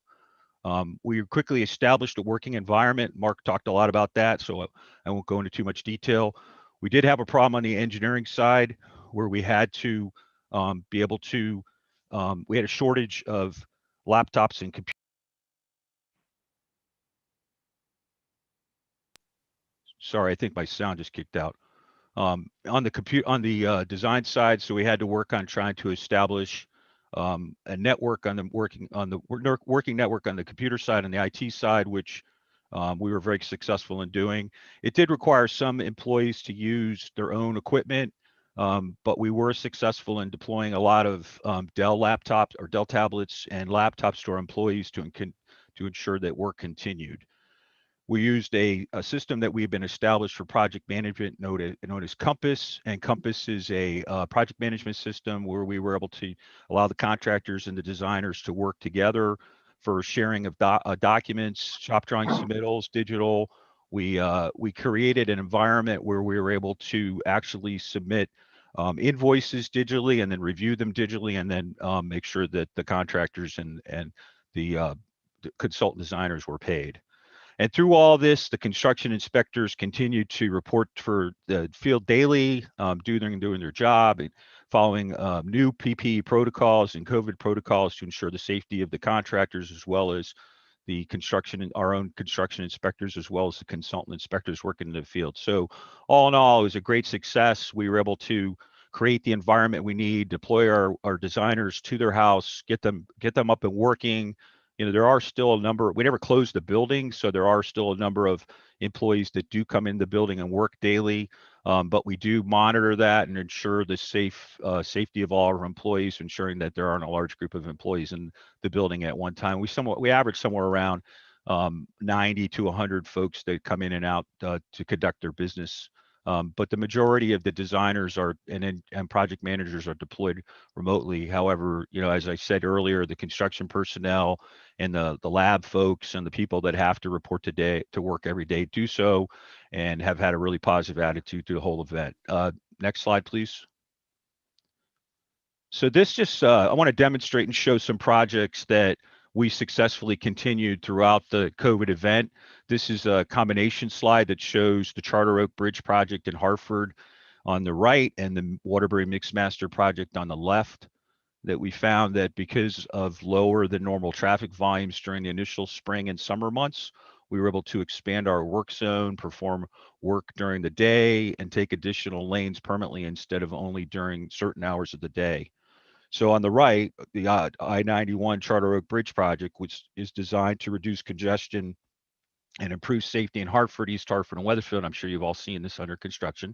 We quickly established a working environment. Mark talked a lot about that, so I won't go into too much detail. We did have a problem on the engineering side where we had to be able to, we had a shortage of laptops and computers. Sorry, I think my sound just kicked out. On the design side, so we had to work on trying to establish a network on the working network on the computer side and the IT side, which we were very successful in doing. It did require some employees to use their own equipment, but we were successful in deploying a lot of Dell laptops or Dell tablets and laptops to our employees to ensure that work continued. We used a system that we've been established for project management known as Compass, and Compass is a project management system where we were able to allow the contractors and the designers to work together for sharing of documents, shop drawing submittals, digital. We created an environment where we were able to actually submit invoices digitally and then review them digitally, and then make sure that the contractors and the consultant designers were paid. And through all this, the construction inspectors continued to report for the field daily, doing their job, and following new PPE protocols and COVID protocols to ensure the safety of the contractors, as well as the our own construction inspectors, as well as the consultant inspectors working in the field. So all in all, it was a great success. We were able to create the environment we need, deploy our designers to their house, get them up and working. You know, there are still a number, we never closed the building, so there are still a number of employees that do come in the building and work daily, but we do monitor that and ensure the safety of all our employees, ensuring that there aren't a large group of employees in the building at one time. We average somewhere around 90 to 100 folks that come in and out to conduct their business. But the majority of the designers and project managers are deployed remotely. However, you know, as I said earlier, the construction personnel and the lab folks and the people that have to report to work every day do so, and have had a really positive attitude to the whole event. Next slide, please. So this just, I want to demonstrate and show some projects that we successfully continued throughout the COVID event. This is a combination slide that shows the Charter Oak Bridge project in Hartford on the right and the Waterbury Mixmaster project on the left. That we found that because of lower than normal traffic volumes during the initial spring and summer months, we were able to expand our work zone, perform work during the day, and take additional lanes permanently instead of only during certain hours of the day. So on the right, the I-91 Charter Oak Bridge project, which is designed to reduce congestion and improve safety in Hartford, East Hartford, and Wethersfield. I'm sure you've all seen this under construction.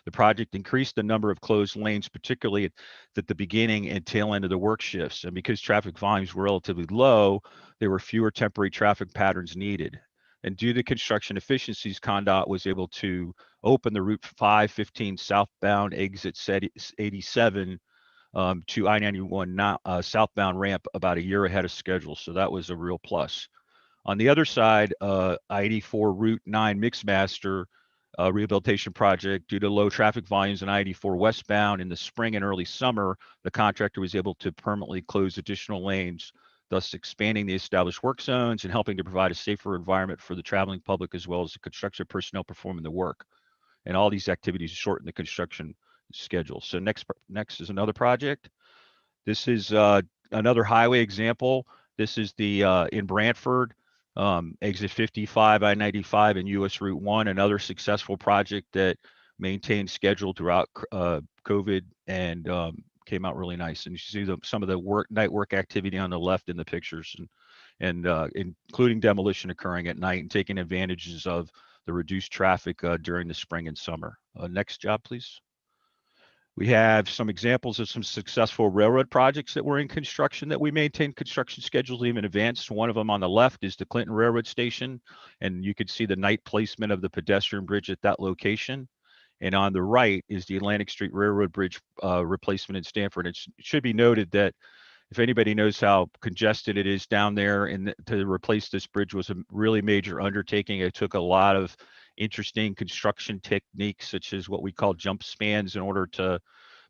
The project increased the number of closed lanes, particularly at the beginning and tail end of the work shifts. And because traffic volumes were relatively low, there were fewer temporary traffic patterns needed. And due to construction efficiencies, ConnDOT was able to open the Route 515 southbound exit 87 to I-91 southbound ramp about a year ahead of schedule. So that was a real plus. On the other side, I-84 Route 9 Mixmaster rehabilitation project, due to low traffic volumes in I-84 westbound in the spring and early summer, the contractor was able to permanently close additional lanes, thus expanding the established work zones and helping to provide a safer environment for the traveling public as well as the construction personnel performing the work. And all these activities shorten the construction schedule. So next is another project. This is another highway example. This is the in Brantford, exit 55 I-95 and US Route 1, another successful project that maintained schedule throughout COVID and came out really nice. And you see some of the night work activity on the left in the pictures, and including demolition occurring at night and taking advantages of the reduced traffic during the spring and summer. Next job, please. We have some examples of some successful railroad projects that were in construction that we maintain construction schedules even advanced. One of them on the left is the Clinton Railroad Station, and you can see the night placement of the pedestrian bridge at that location. And on the right is the Atlantic Street Railroad Bridge replacement in Stamford. It should be noted that if anybody knows how congested it is down there, and to replace this bridge was a really major undertaking. It took a lot of interesting construction techniques, such as what we call jump spans, in order to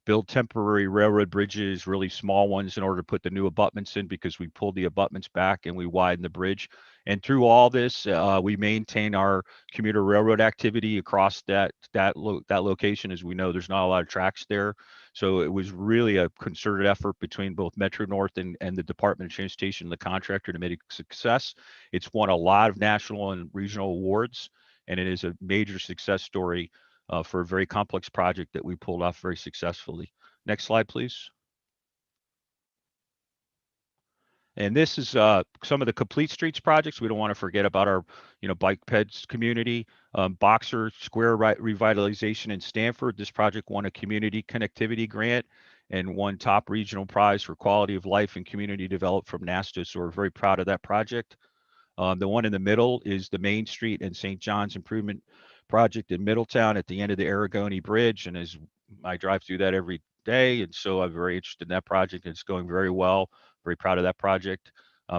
build temporary railroad bridges, really small ones, in order to put the new abutments in, because we pulled the abutments back and we widened the bridge. And through all this, we maintain our commuter railroad activity across that location. As we know, there's not a lot of tracks there. So it was really a concerted effort between both Metro North and the Department of Transportation, the contractor, to make it a success. It's won a lot of national and regional awards, and it is a major success story for a very complex project that we pulled off very successfully. Next slide, please. And this is some of the Complete Streets projects. We don't want to forget about our, bike peds community. Boxer Square revitalization in Stanford. This project won a community connectivity grant and won top regional prize for quality of life and community development from NASTA. So we're very proud of that project. The one in the middle is the Main Street and St. John's Improvement Project in Middletown at the end of the Aragoni Bridge. And as I drive through that every day, and so I'm very interested in that project. It's going very well. Very proud of that project.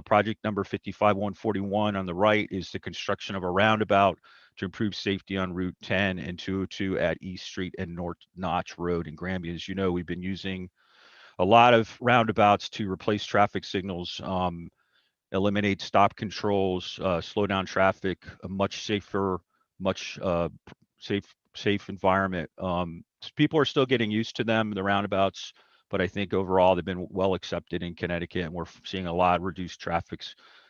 Project number 55141 on the right is the construction of a roundabout to improve safety on Route 10 and 202 at East Street and North Notch Road in Granby. As you know, we've been using a lot of roundabouts to replace traffic signals, eliminate stop controls, slow down traffic, a much safer, much safe environment. People are still getting used to them, the roundabouts, but I think overall they've been well accepted in Connecticut, and we're seeing a lot of reduced traffic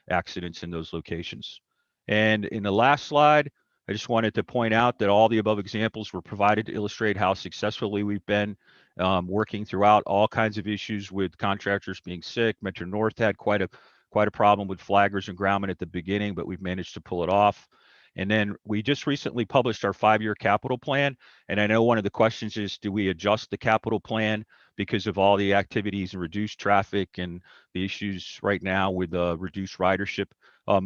accidents in those locations. And in the last slide, I just wanted to point out that all the above examples were provided to illustrate how successfully we've been working throughout all kinds of issues with contractors being sick. Metro North had quite a problem with flaggers and groundmen at the beginning, but we've managed to pull it off. And then we just recently published our 5-year capital plan. And I know one of the questions is, do we adjust the capital plan because of all the activities and reduced traffic and the issues right now with reduced ridership?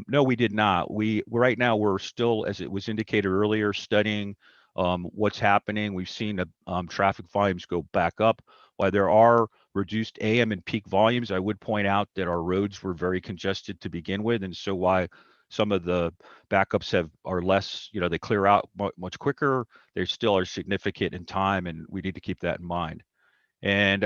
No, we did not. Right now, we're still, as it was indicated earlier, studying what's happening. We've seen traffic volumes go back up. While there are reduced AM and peak volumes, I would point out that our roads were very congested to begin with. And so while some of the backups are less, they clear out much quicker, they still are significant in time, and we need to keep that in mind. And,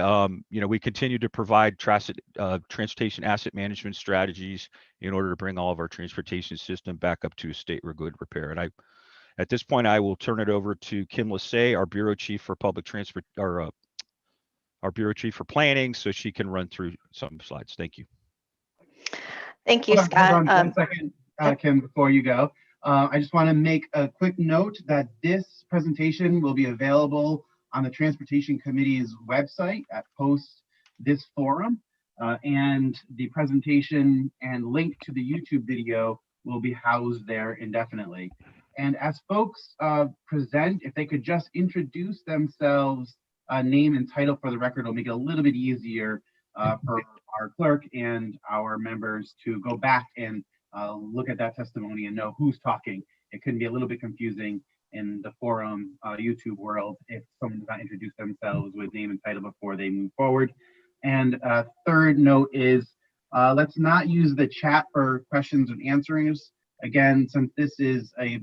we continue to provide transportation asset management strategies in order to bring all of our transportation system back up to a state of good repair. And at this point, I will turn it over to Kim Lassay, our Bureau Chief for Public Transport, our Bureau Chief for Planning, so she can run through some slides. Thank you. Thank you, Scott. Hold on 1 second, Kim, before you go. I just want to make a quick note that this presentation will be available on the Transportation Committee's website at post this forum, and the presentation and link to the YouTube video will be housed there indefinitely. And as folks present, if they could just introduce themselves, name and title for the record, will make it a little bit easier for our clerk and our members to go back and look at that testimony and know who's talking. It can be a little bit confusing in the forum YouTube world if someone does not introduce themselves with name and title before they move forward. And third note is let's not use the chat for questions and answers. Again, since this is a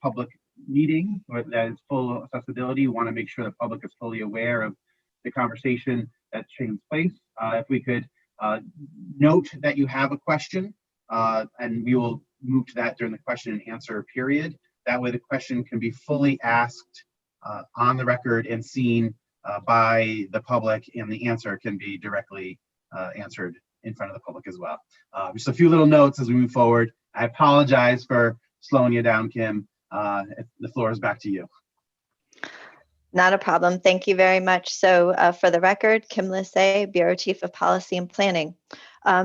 public meeting that is full accessibility, we want to make sure the public is fully aware of the conversation that's taking place. If we could note that you have a question, and we will move to that during the question and answer period. That way the question can be fully asked on the record and seen by the public, and the answer can be directly answered in front of the public as well. Just a few little notes as we move forward. I apologize for slowing you down, Kim. The floor is back to you. Not a problem. Thank you very much. So for the record, Kim Lassay, Bureau Chief of Policy and Planning.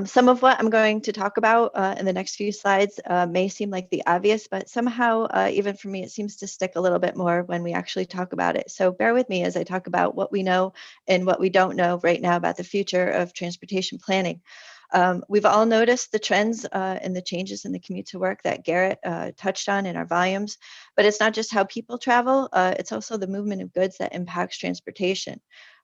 Some of what I'm going to talk about in the next few slides may seem like the obvious, but somehow, even for me, it seems to stick a little bit more when we actually talk about it. So bear with me as I talk about what we know and what we don't know right now about the future of transportation planning. We've all noticed the trends and the changes in the commute to work that Garrett touched on in our volumes, but it's not just how people travel, it's also the movement of goods that impacts transportation.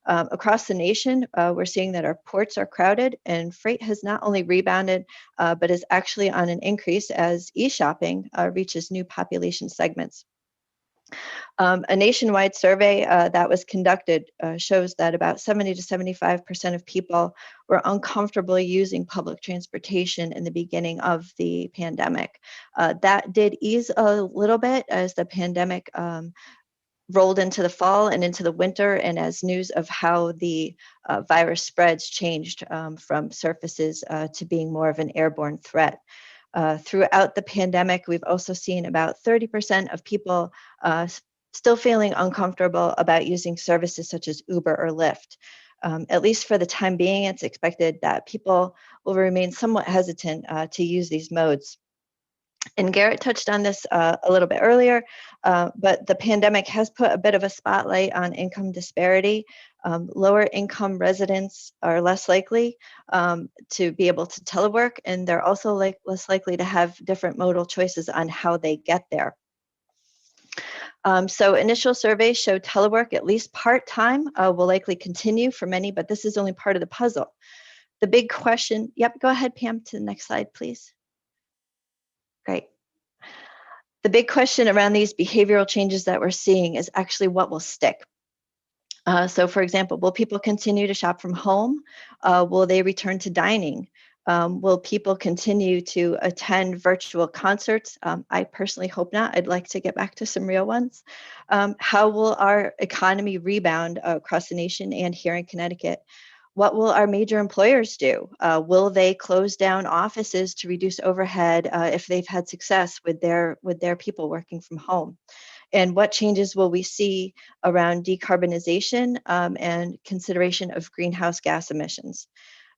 Across the nation, we're seeing that our ports are crowded, and freight has not only rebounded, but is actually on an increase as e-shopping reaches new population segments. A nationwide survey that was conducted shows that about 70 to 75% of people were uncomfortable using public transportation in the beginning of the pandemic. That did ease a little bit as the pandemic rolled into the fall and into the winter, and as news of how the virus spreads changed from surfaces to being more of an airborne threat. Throughout the pandemic, we've also seen about 30% of people still feeling uncomfortable about using services such as Uber or Lyft. At least for the time being, it's expected that people will remain somewhat hesitant to use these modes. And Garrett touched on this a little bit earlier, but the pandemic has put a bit of a spotlight on income disparity. Lower income residents are less likely to be able to telework, and they're also less likely to have different modal choices on how they get there. So initial surveys show telework, at least part-time, will likely continue for many, but this is only part of the puzzle. The big question, yep, go ahead, Pam, to the next slide, please. Great. The big question around these behavioral changes that we're seeing is actually what will stick. So for example, will people continue to shop from home? Will they return to dining? Will people continue to attend virtual concerts? I personally hope not. I'd like to get back to some real ones. How will our economy rebound across the nation and here in Connecticut? What will our major employers do? Will they close down offices to reduce overhead if they've had success with their people working from home? And what changes will we see around decarbonization and consideration of greenhouse gas emissions?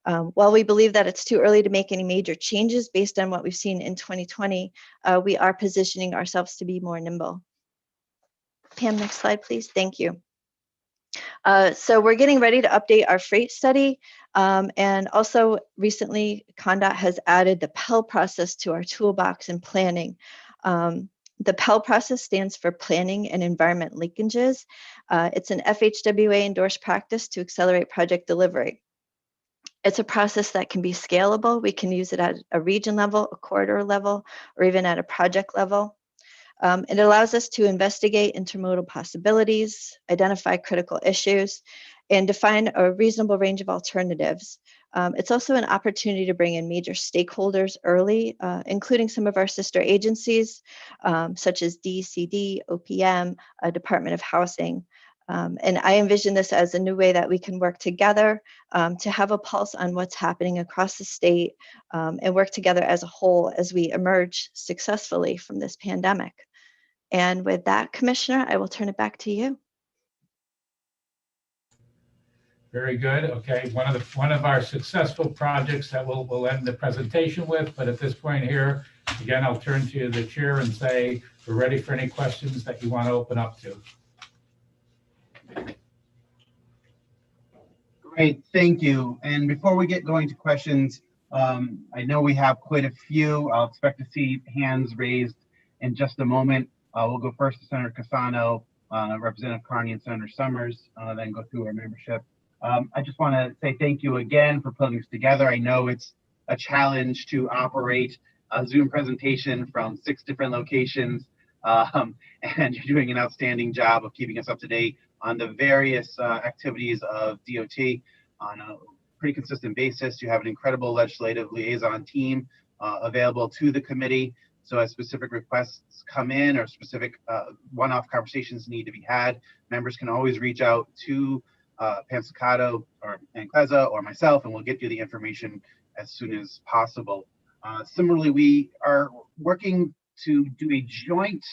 While we believe that it's too early to make any major changes based on what we've seen in 2020, we are positioning ourselves to be more nimble. Pam, next slide, please. Thank you. So we're getting ready to update our freight study. And also recently, CONDOT has added the PEL process to our toolbox in planning. The PEL process stands for Planning and Environment Linkages. It's an FHWA endorsed practice to accelerate project delivery. It's a process that can be scalable. We can use it at a region level, a corridor level, or even at a project level. It allows us to investigate intermodal possibilities, identify critical issues, and define a reasonable range of alternatives. It's also an opportunity to bring in major stakeholders early, including some of our sister agencies, such as DCD, OPM, Department of Housing. And I envision this as a new way that we can work together to have a pulse on what's happening across the state and work together as a whole as we emerge successfully from this pandemic. And with that, Commissioner, I will turn it back to you. Very good. Okay, one of our successful projects that we'll end the presentation with, but at this point here, again, I'll turn to the chair and say we're ready for any questions that you want to open up to. Great, thank you. And before we get going to questions, I know we have quite a few. I'll expect to see hands raised in just a moment. We'll go first to Senator Cassano, Representative Carney, and Senator Summers, then go through our membership. I just want to say thank you again for putting this together. I know it's a challenge to operate a Zoom presentation from 6 different locations, and you're doing an outstanding job of keeping us up to date on the various activities of DOT on a pretty consistent basis. You have an incredible legislative liaison team available to the committee. So as specific requests come in or specific one-off conversations need to be had, members can always reach out to Pam Ciccato or Ann-Kleza or myself, and we'll get you the information as soon as possible. Similarly, we are working to do a joint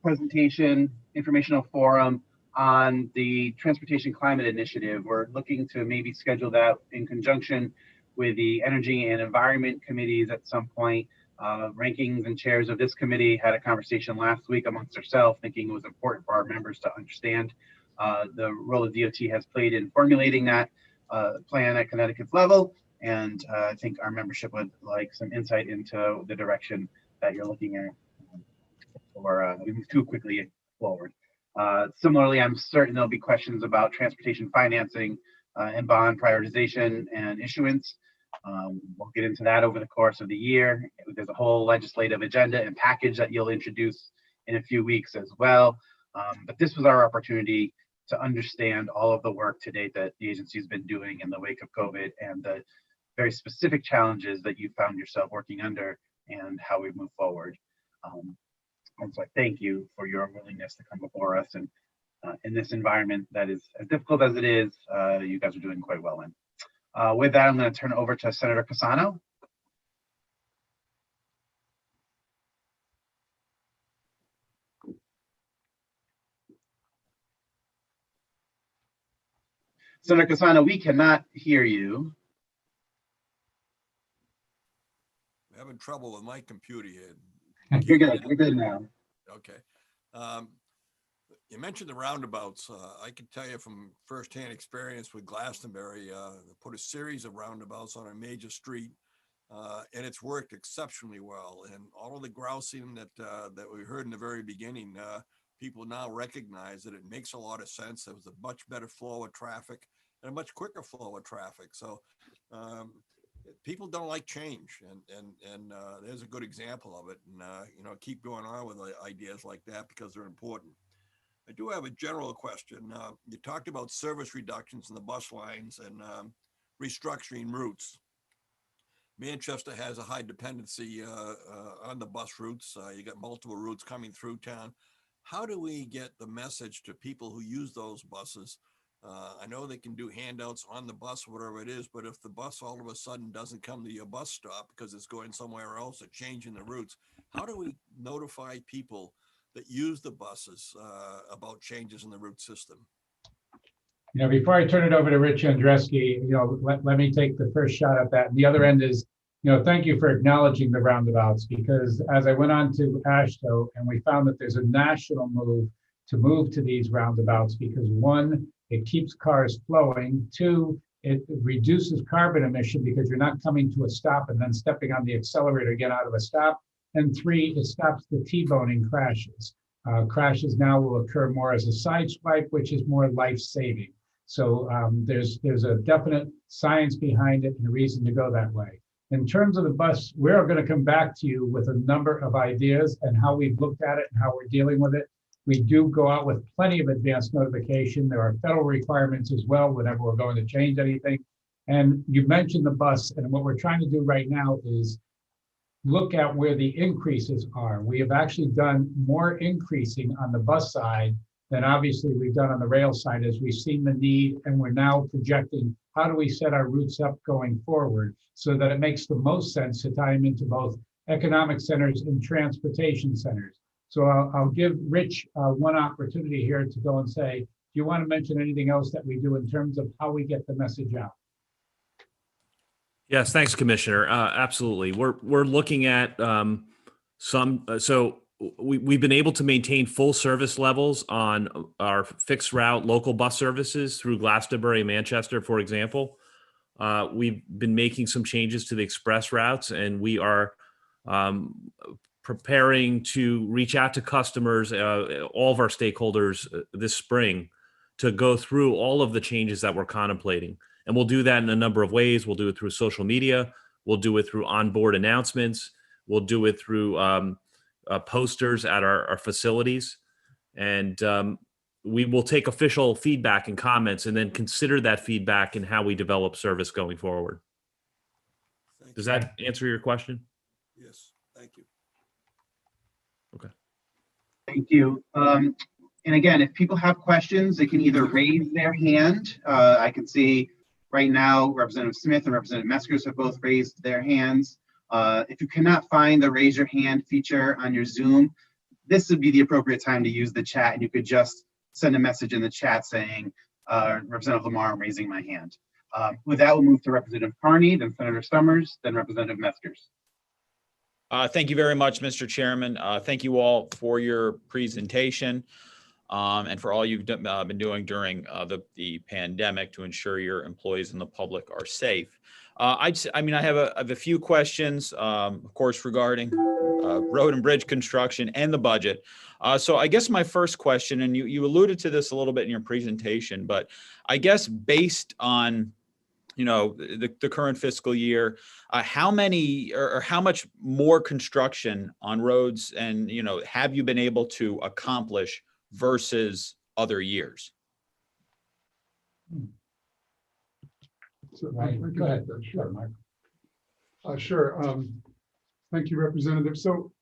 presentation, informational forum on the Transportation Climate Initiative. We're looking to maybe schedule that in conjunction with the Energy and Environment committees at some point. Rankings and chairs of this committee had a conversation last week amongst ourselves, thinking it was important for our members to understand the role that DOT has played in formulating that plan at Connecticut's level. And I think our membership would like some insight into the direction that you're looking at, or we move too quickly forward. Similarly, I'm certain there'll be questions about transportation financing and bond prioritization and issuance. We'll get into that over the course of the year. There's a whole legislative agenda and package that you'll introduce in a few weeks as well. But this was our opportunity to understand all of the work to date that the agency's been doing in the wake of COVID and the very specific challenges that you found yourself working under and how we move forward. And so I thank you for your willingness to come before us, and in this environment that is as difficult as it is, you guys are doing quite well in. With that, I'm going to turn it over to Senator Cassano. Senator Cassano, we cannot hear you. I'm having trouble with my computer here. You're good. You're good now. Okay. You mentioned the roundabouts. I can tell you from firsthand experience with Glastonbury, they put a series of roundabouts on a major street, and it's worked exceptionally well. And all of the grousing that we heard in the very beginning, people now recognize that it makes a lot of sense. There was a much better flow of traffic and a much quicker flow of traffic. So people don't like change, and there's a good example of it. And keep going on with ideas like that because they're important. I do have a general question. You talked about service reductions in the bus lines and restructuring routes. Manchester has a high dependency on the bus routes. You got multiple routes coming through town. How do we get the message to people who use those buses? I know they can do handouts on the bus, whatever it is, but if the bus all of a sudden doesn't come to your bus stop because it's going somewhere else or changing the routes, how do we notify people that use the buses about changes in the route system? Before I turn it over to Rich Andreski, let me take the first shot at that. And the other end is, thank you for acknowledging the roundabouts, because as I went on to AASHTO and we found that there's a national move to these roundabouts because one, it keeps cars flowing. Two, it reduces carbon emission because you're not coming to a stop and then stepping on the accelerator to get out of a stop. And three, it stops the T-boning crashes. Crashes now will occur more as a side swipe, which is more life-saving. So there's a definite science behind it and a reason to go that way. In terms of the bus, we're going to come back to you with a number of ideas and how we've looked at it and how we're dealing with it. We do go out with plenty of advance notification. There are federal requirements as well whenever we're going to change anything. And you mentioned the bus, and what we're trying to do right now is look at where the increases are. We have actually done more increasing on the bus side than obviously we've done on the rail side as we've seen the need, and we're now projecting how do we set our routes up going forward so that it makes the most sense to tie them into both economic centers and transportation centers. So I'll give Rich one opportunity here to go and say, do you want to mention anything else that we do in terms of how we get the message out? Yes, thanks, Commissioner. Absolutely. We're looking at we've been able to maintain full service levels on our fixed route local bus services through Glastonbury and Manchester, for example. We've been making some changes to the express routes, and we are preparing to reach out to customers, all of our stakeholders this spring, to go through all of the changes that we're contemplating. And we'll do that in a number of ways. We'll do it through social media. We'll do it through onboard announcements. We'll do it through posters at our facilities. And we will take official feedback and comments and then consider that feedback in how we develop service going forward. Does that answer your question? Yes, thank you. Okay. Thank you. And again, if people have questions, they can either raise their hand. I can see right now Representative Smith and Representative Meskers have both raised their hands. If you cannot find the raise your hand feature on your Zoom, this would be the appropriate time to use the chat, and you could just send a message in the chat saying, Representative Lamar, I'm raising my hand. With that, we'll move to Representative Carney, then Senator Summers, then Representative Meskers. Thank you very much, Mr. Chairman. Thank you all for your presentation and for all you've been doing during the pandemic to ensure your employees and the public are safe. I have a few questions, of course, regarding road and bridge construction and the budget. So I guess my first question, and you alluded to this a little bit in your presentation, but I guess based on the current fiscal year, how many or how much more construction on roads and, have you been able to accomplish versus other years? So Right. I can Go ahead. take that. Sure, Mike. Sure. Thank you, Representative. So,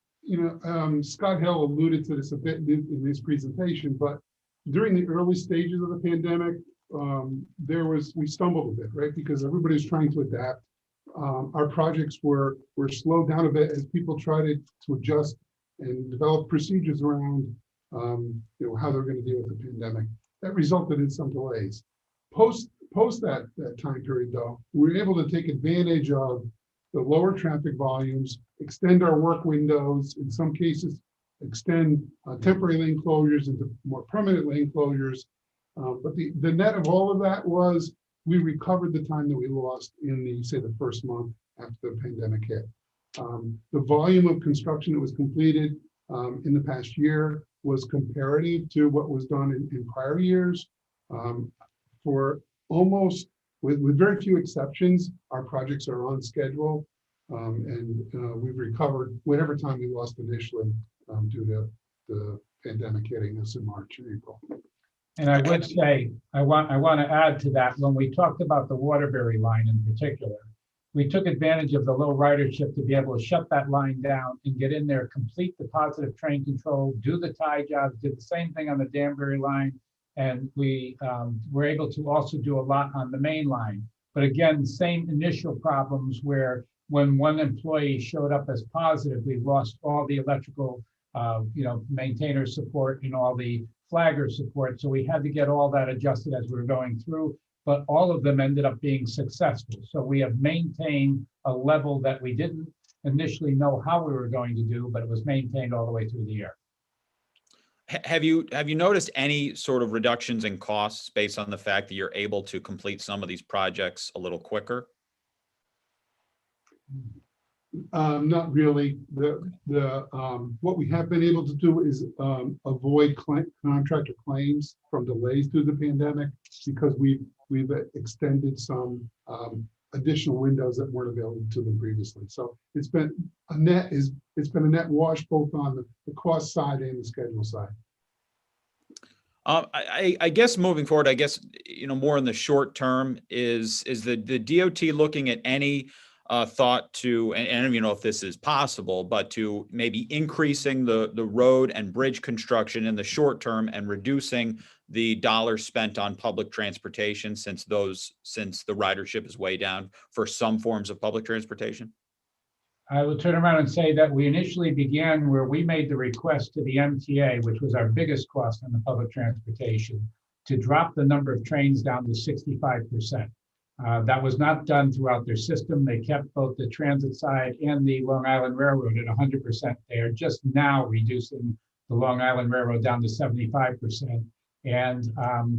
Scott Hill alluded to this a bit in his presentation, but during the early stages of the pandemic, we stumbled a bit, right? Because everybody was trying to adapt. Our projects were slowed down a bit as people tried to adjust and develop procedures around, how they're going to deal with the pandemic. That resulted in some delays. Post that time period, though, we were able to take advantage of the lower traffic volumes, extend our work windows, in some cases, extend temporary lane closures into more permanent lane closures. But the net of all of that was we recovered the time that we lost in the first month after the pandemic hit. The volume of construction that was completed in the past year was comparative to what was done in prior years. For almost, with very few exceptions, our projects are on schedule, and we've recovered whatever time we lost initially due to the pandemic hitting us in March and April. And I would say, I want to add to that, when we talked about the Waterbury line in particular, we took advantage of the low ridership to be able to shut that line down and get in there, complete the positive train control, do the tie jobs, did the same thing on the Danbury line. And we were able to also do a lot on the main line. But again, same initial problems where when one employee showed up as positive, we lost all the electrical, maintainer support and all the flagger support. So we had to get all that adjusted as we were going through, but all of them ended up being successful. So we have maintained a level that we didn't initially know how we were going to do, but it was maintained all the way through the year. Have you noticed any sort of reductions in costs based on the fact that you're able to complete some of these projects a little quicker? Not really. What we have been able to do is avoid contractor claims from delays through the pandemic because we've extended some additional windows that weren't available to them previously. So it's been a net wash both on the cost side and the schedule side. I guess moving forward, more in the short term is the DOT looking at any thought to, and I don't even know if this is possible, but to maybe increasing the road and bridge construction in the short term and reducing the dollars spent on public transportation since the ridership is way down for some forms of public transportation? I will turn around and say that we initially began where we made the request to the MTA, which was our biggest cost on the public transportation, to drop the number of trains down to 65%. That was not done throughout their system. They kept both the transit side and the Long Island Railroad at 100%. They are just now reducing the Long Island Railroad down to 75%. And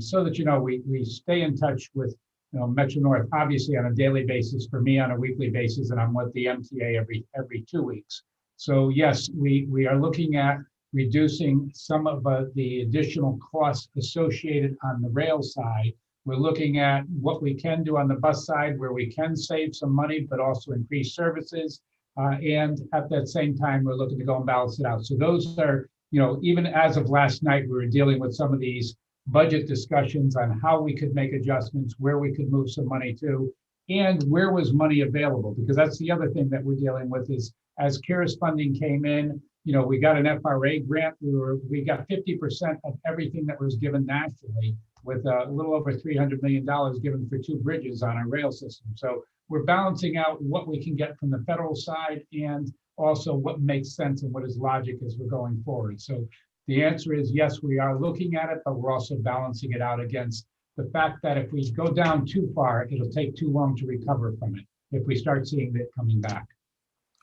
so that, we stay in touch with Metro North, obviously on a daily basis, for me on a weekly basis, and I'm with the MTA every 2 weeks. So yes, we are looking at reducing some of the additional costs associated on the rail side. We're looking at what we can do on the bus side where we can save some money, but also increase services. And at that same time, we're looking to go and balance it out. So those are, even as of last night, we were dealing with some of these budget discussions on how we could make adjustments, where we could move some money to, and where was money available. Because that's the other thing that we're dealing with is as CARES funding came in, we got an FRA grant. We got 50% of everything that was given nationally, with a little over $300 million given for 2 bridges on our rail system. So we're balancing out what we can get from the federal side and also what makes sense and what is logic as we're going forward. So the answer is yes, we are looking at it, but we're also balancing it out against the fact that if we go down too far, it'll take too long to recover from it if we start seeing it coming back.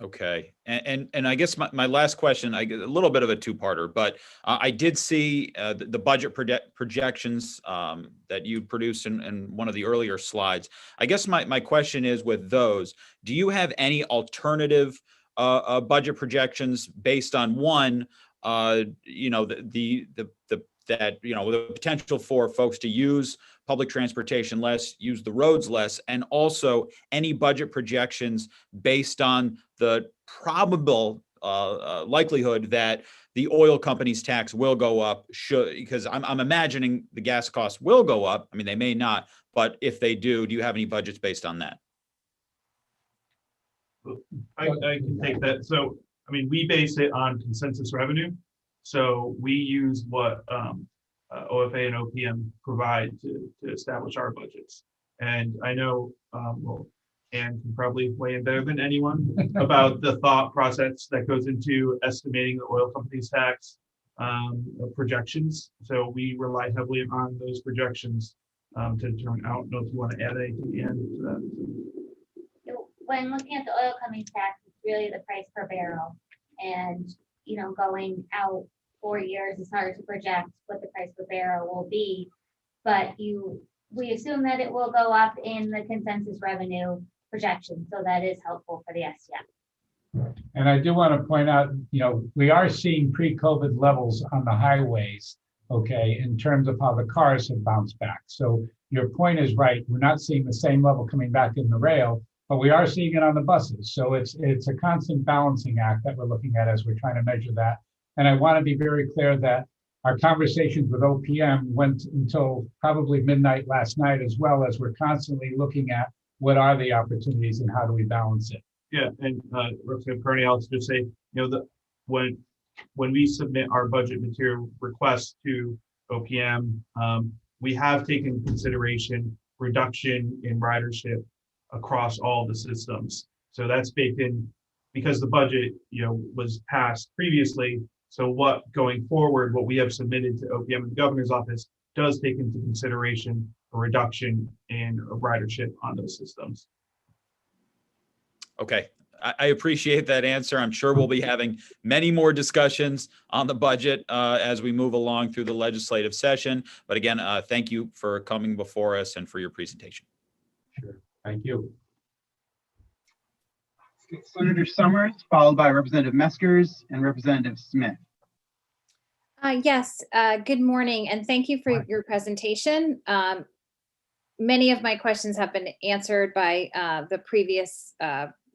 Okay. And I guess my last question, I get a little bit of a two-parter, but I did see the budget projections that you produced in one of the earlier slides. I guess my question is, with those, do you have any alternative budget projections based on one, the that, you know, the potential for folks to use public transportation less, use the roads less, and also any budget projections based on the probable likelihood that the oil company's tax will go up, because I'm imagining the gas costs will go up. I mean, they may not, but if they do you have any budgets based on that? I can take that. So, I mean, we base it on consensus revenue. So we use what OFA and OPM provide to establish our budgets. And I know, well, Ann can probably weigh in better than anyone about the thought process that goes into estimating the oil company's tax projections. So we rely heavily on those projections to determine. I don't know if you want to add anything, Ann, to that. When looking at the oil company's tax, it's really the price per barrel. And, you know, going out 4 years, it's hard to project what the price per barrel will be. But we assume that it will go up in the consensus revenue projection. So that is helpful for the STF. And I do want to point out, you know, we are seeing pre-COVID levels on the highways, okay, in terms of how the cars have bounced back. So your point is right. We're not seeing the same level coming back in the rail, but we are seeing it on the buses. So it's a constant balancing act that we're looking at as we're trying to measure that. And I want to be very clear that our conversations with OPM went until probably midnight last night, as well as we're constantly looking at what are the opportunities and how do we balance it. Yeah, and Representative Kearney, I'll just say, you know, when we submit our budget material requests to OPM, we have taken into consideration reduction in ridership across all the systems. So that's baked in because the budget, you know, was passed previously. So what going forward, what we have submitted to OPM and the governor's office does take into consideration a reduction in ridership on those systems. Okay, I appreciate that answer. I'm sure we'll be having many more discussions on the budget as we move along through the legislative session. But again, thank you for coming before us and for your presentation. Sure, thank you. Senator Summers, followed by Representative Meskers and Representative Smith. Yes, good morning, and thank you for your presentation. Many of my questions have been answered by the previous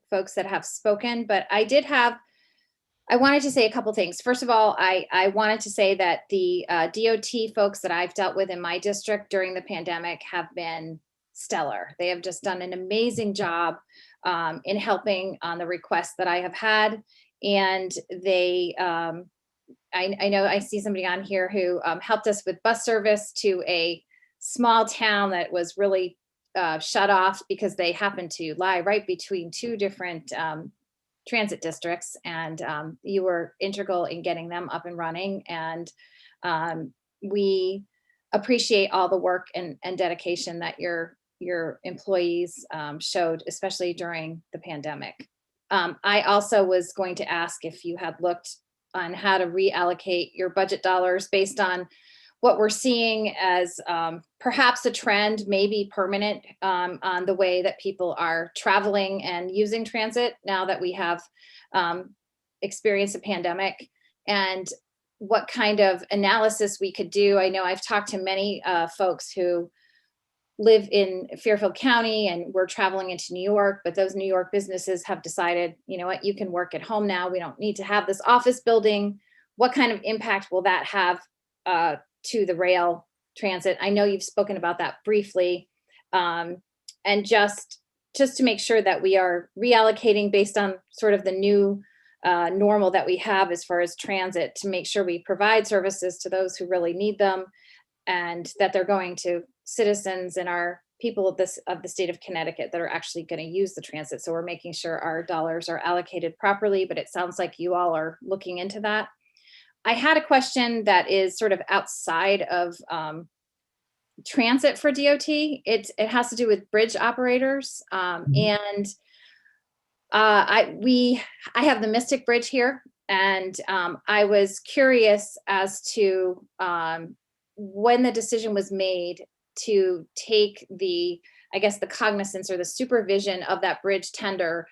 folks that have spoken, but I wanted to say a couple things. First of all, I wanted to say that the DOT folks that I've dealt with in my district during the pandemic have been stellar. They have just done an amazing job in helping on the requests that I have had. And they, I know I see somebody on here who helped us with bus service to a small town that was really shut off because they happened to lie right between two different transit districts, and you were integral in getting them up and running. And we appreciate all the work and dedication that your employees showed, especially during the pandemic. I also was going to ask if you had looked on how to reallocate your budget dollars based on what we're seeing as perhaps a trend, maybe permanent, on the way that people are traveling and using transit now that we have experienced a pandemic, and what kind of analysis we could do. I know I've talked to many folks who live in Fairfield County and we're traveling into New York, but those New York businesses have decided, you know what, you can work at home now. We don't need to have this office building. What kind of impact will that have to the rail transit? I know you've spoken about that briefly. And just to make sure that we are reallocating based on sort of the new normal that we have as far as transit, to make sure we provide services to those who really need them, and that they're going to citizens and our people of the state of Connecticut that are actually going to use the transit. So we're making sure our dollars are allocated properly, but it sounds like you all are looking into that. I had a question that is sort of outside of transit for DOT. It has to do with bridge operators. And I have the Mystic Bridge here, and I was curious as to when the decision was made to take the, I guess, the cognizance or the supervision of that bridge tender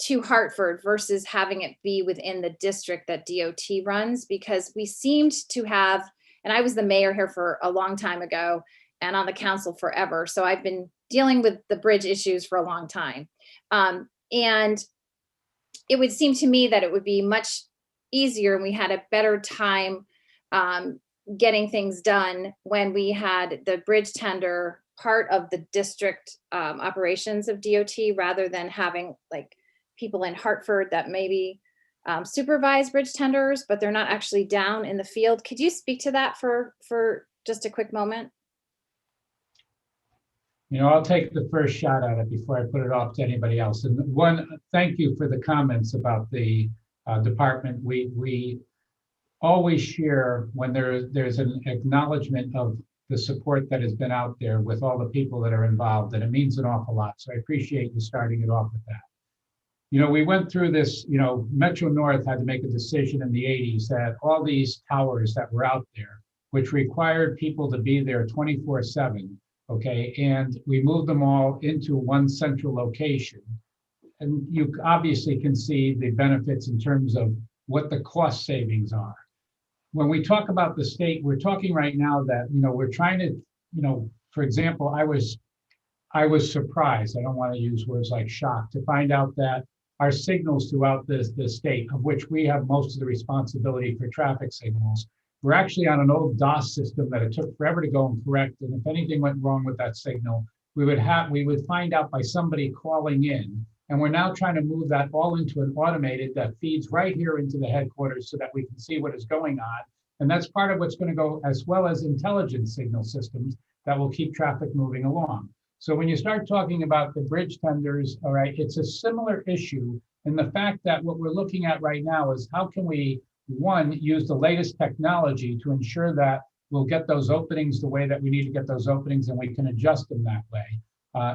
to Hartford versus having it be within the district that DOT runs, because we seemed to have, and I was the mayor here for a long time ago and on the council forever. So I've been dealing with the bridge issues for a long time. And it would seem to me that it would be much easier and we had a better time getting things done when we had the bridge tender part of the district operations of DOT, rather than having like people in Hartford that maybe supervise bridge tenders, but they're not actually down in the field. Could you speak to that for just a quick moment? You know, I'll take the first shot at it before I put it off to anybody else. And one, thank you for the comments about the department. We always share when there's an acknowledgement of the support that has been out there with all the people that are involved, and it means an awful lot. So I appreciate you starting it off with that. You know, we went through this, you know, Metro North had to make a decision in the 80s that all these towers that were out there, which required people to be there 24/7, okay, and we moved them all into one central location. And you obviously can see the benefits in terms of what the cost savings are. When we talk about the state, we're talking right now that, you know, we're trying to, you know, for example, I was surprised, I don't want to use words like shocked, to find out that our signals throughout the state, of which we have most of the responsibility for traffic signals, we're actually on an old DOS system that it took forever to go and correct. And if anything went wrong with that signal, we would find out by somebody calling in. And we're now trying to move that all into an automated that feeds right here into the headquarters so that we can see what is going on. And that's part of what's going to go, as well as intelligence signal systems that will keep traffic moving along. So when you start talking about the bridge tenders, all right, it's a similar issue in the fact that what we're looking at right now is how can we, one, use the latest technology to ensure that we'll get those openings the way that we need to get those openings and we can adjust them that way.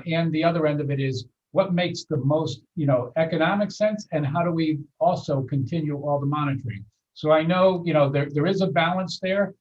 And the other end of it is what makes the most, you know, economic sense, and how do we also continue all the monitoring? So I know, you know, there is a balance there.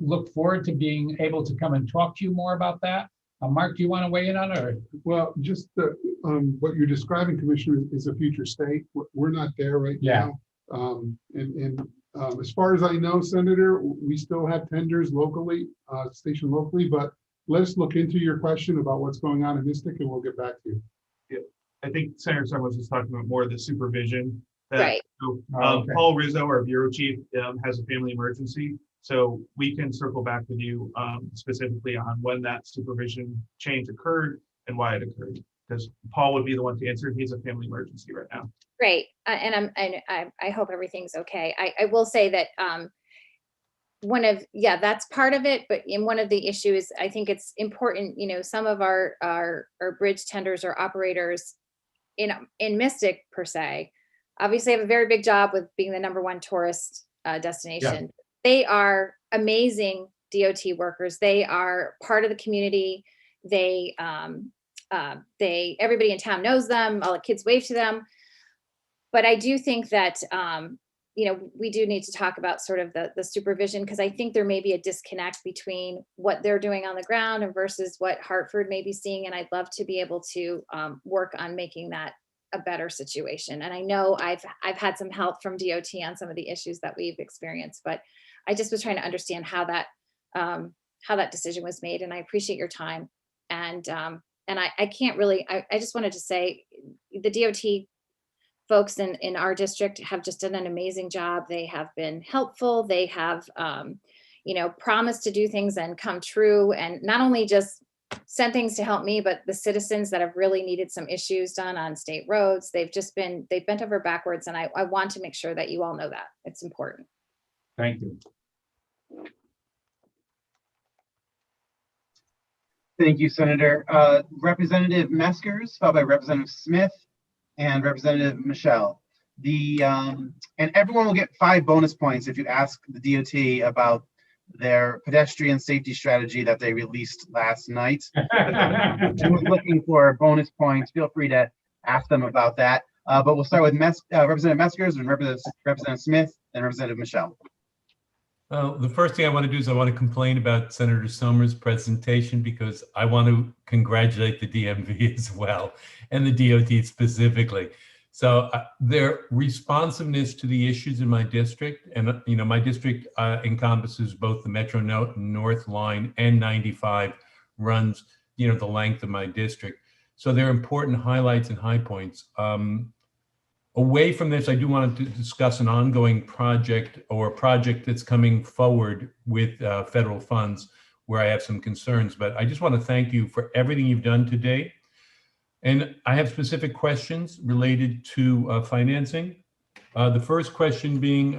Look forward to being able to come and talk to you more about that. Mark, do you want to weigh in on it? Or? Well, just what you're describing, Commissioner, is a future state. We're not there right now. As far as I know, Senator, we still have tenders locally, stationed locally, but let's look into your question about what's going on in Mystic and we'll get back to you. Yeah, I think Senator Summer was just talking about more of the supervision. Right. So, Okay. Paul Rizzo, our bureau chief, has a family emergency. So we can circle back with you specifically on when that supervision change occurred and why it occurred. Because Paul would be the one to answer. He's a family emergency right now. Great. And I hope everything's okay. I will say that that's part of it, but in one of the issues, I think it's important, you know, some of our bridge tenders or operators in Mystic per se, obviously have a very big job with being the ¡1 tourist destination. Yeah. They are amazing DOT workers. They are part of the community. They everybody in town knows them. All the kids wave to them. But I do think that, you know, we do need to talk about sort of the supervision, because I think there may be a disconnect between what they're doing on the ground and versus what Hartford may be seeing. And I'd love to be able to work on making that a better situation. And I know I've had some help from DOT on some of the issues that we've experienced, but I just was trying to understand how that decision was made. And I appreciate your time. And I can't really, I just wanted to say the DOT folks in our district have just done an amazing job. They have been helpful. They have, you know, promised to do things and come true, and not only just send things to help me, but the citizens that have really needed some issues done on state roads. They've bent over backwards. And I want to make sure that you all know that. It's important. Thank you. Thank you, Senator. Representative Meskers, followed by Representative Smith and Representative Michelle. And everyone will get 5 bonus points if you ask the DOT about their pedestrian safety strategy that they released last night. Anyone looking for bonus points, feel free to ask them about that. But we'll start with Representative Meskers and Representative Smith and Representative Michelle. The first thing I want to do is I want to complain about Senator Sommer's presentation, because I want to congratulate the DMV as well, and the DOT specifically. So their responsiveness to the issues in my district, and my district encompasses both the Metro North line and 95 runs, the length of my district. So they're important highlights and high points. Away from this, I do want to discuss an ongoing project or a project that's coming forward with federal funds where I have some concerns, but I just want to thank you for everything you've done today. And I have specific questions related to financing. The first question being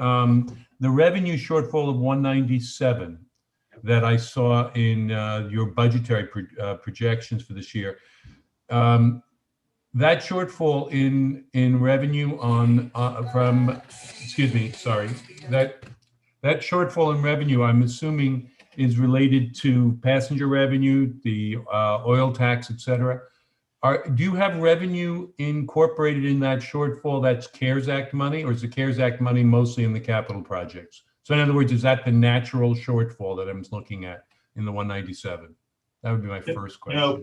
the revenue shortfall of 197 that I saw in your budgetary projections for this year. That shortfall in revenue that shortfall in revenue, I'm assuming, is related to passenger revenue, the oil tax, et cetera. Do you have revenue incorporated in that shortfall that's CARES Act money, or is the CARES Act money mostly in the capital projects? So in other words, is that the natural shortfall that I'm looking at in the 197? That would be my first question. No,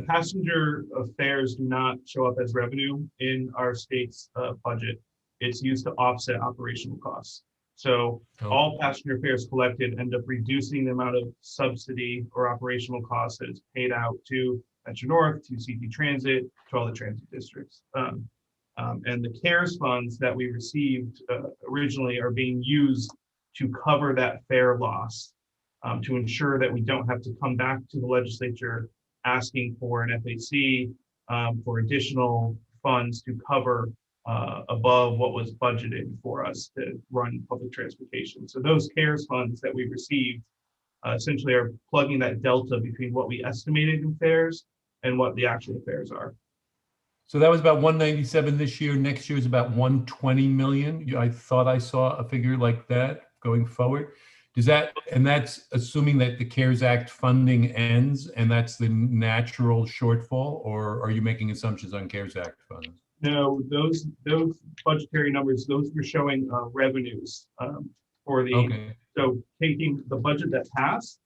passenger fares do not show up as revenue in our state's budget. It's used to offset operational costs. So all passenger fares collected end up reducing the amount of subsidy or operational costs that is paid out to Metro North, to CT Transit, to all the transit districts. And the CARES funds that we received originally are being used to cover that fare loss, to ensure that we don't have to come back to the legislature asking for an FAC for additional funds to cover above what was budgeted for us to run public transportation. So those CARES funds that we received essentially are plugging that delta between what we estimated in fares and what the actual fares are. So that was about 197 this year. Next year is about 120 million. I thought I saw a figure like that going forward. And that's assuming that the CARES Act funding ends and that's the natural shortfall, or are you making assumptions on CARES Act funds? No, those budgetary numbers, those were showing revenues for the, so taking the budget that passed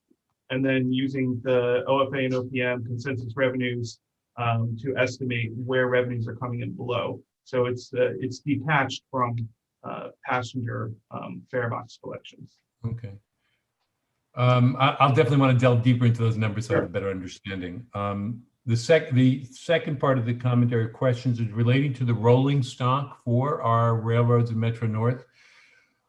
and then using the OFA and OPM consensus revenues to estimate where revenues are coming in below. So it's detached from passenger fare box collections. Okay. I'll definitely want to delve deeper into those numbers so I have a better understanding. The second part of the commentary questions is relating to the rolling stock for our railroads in Metro North.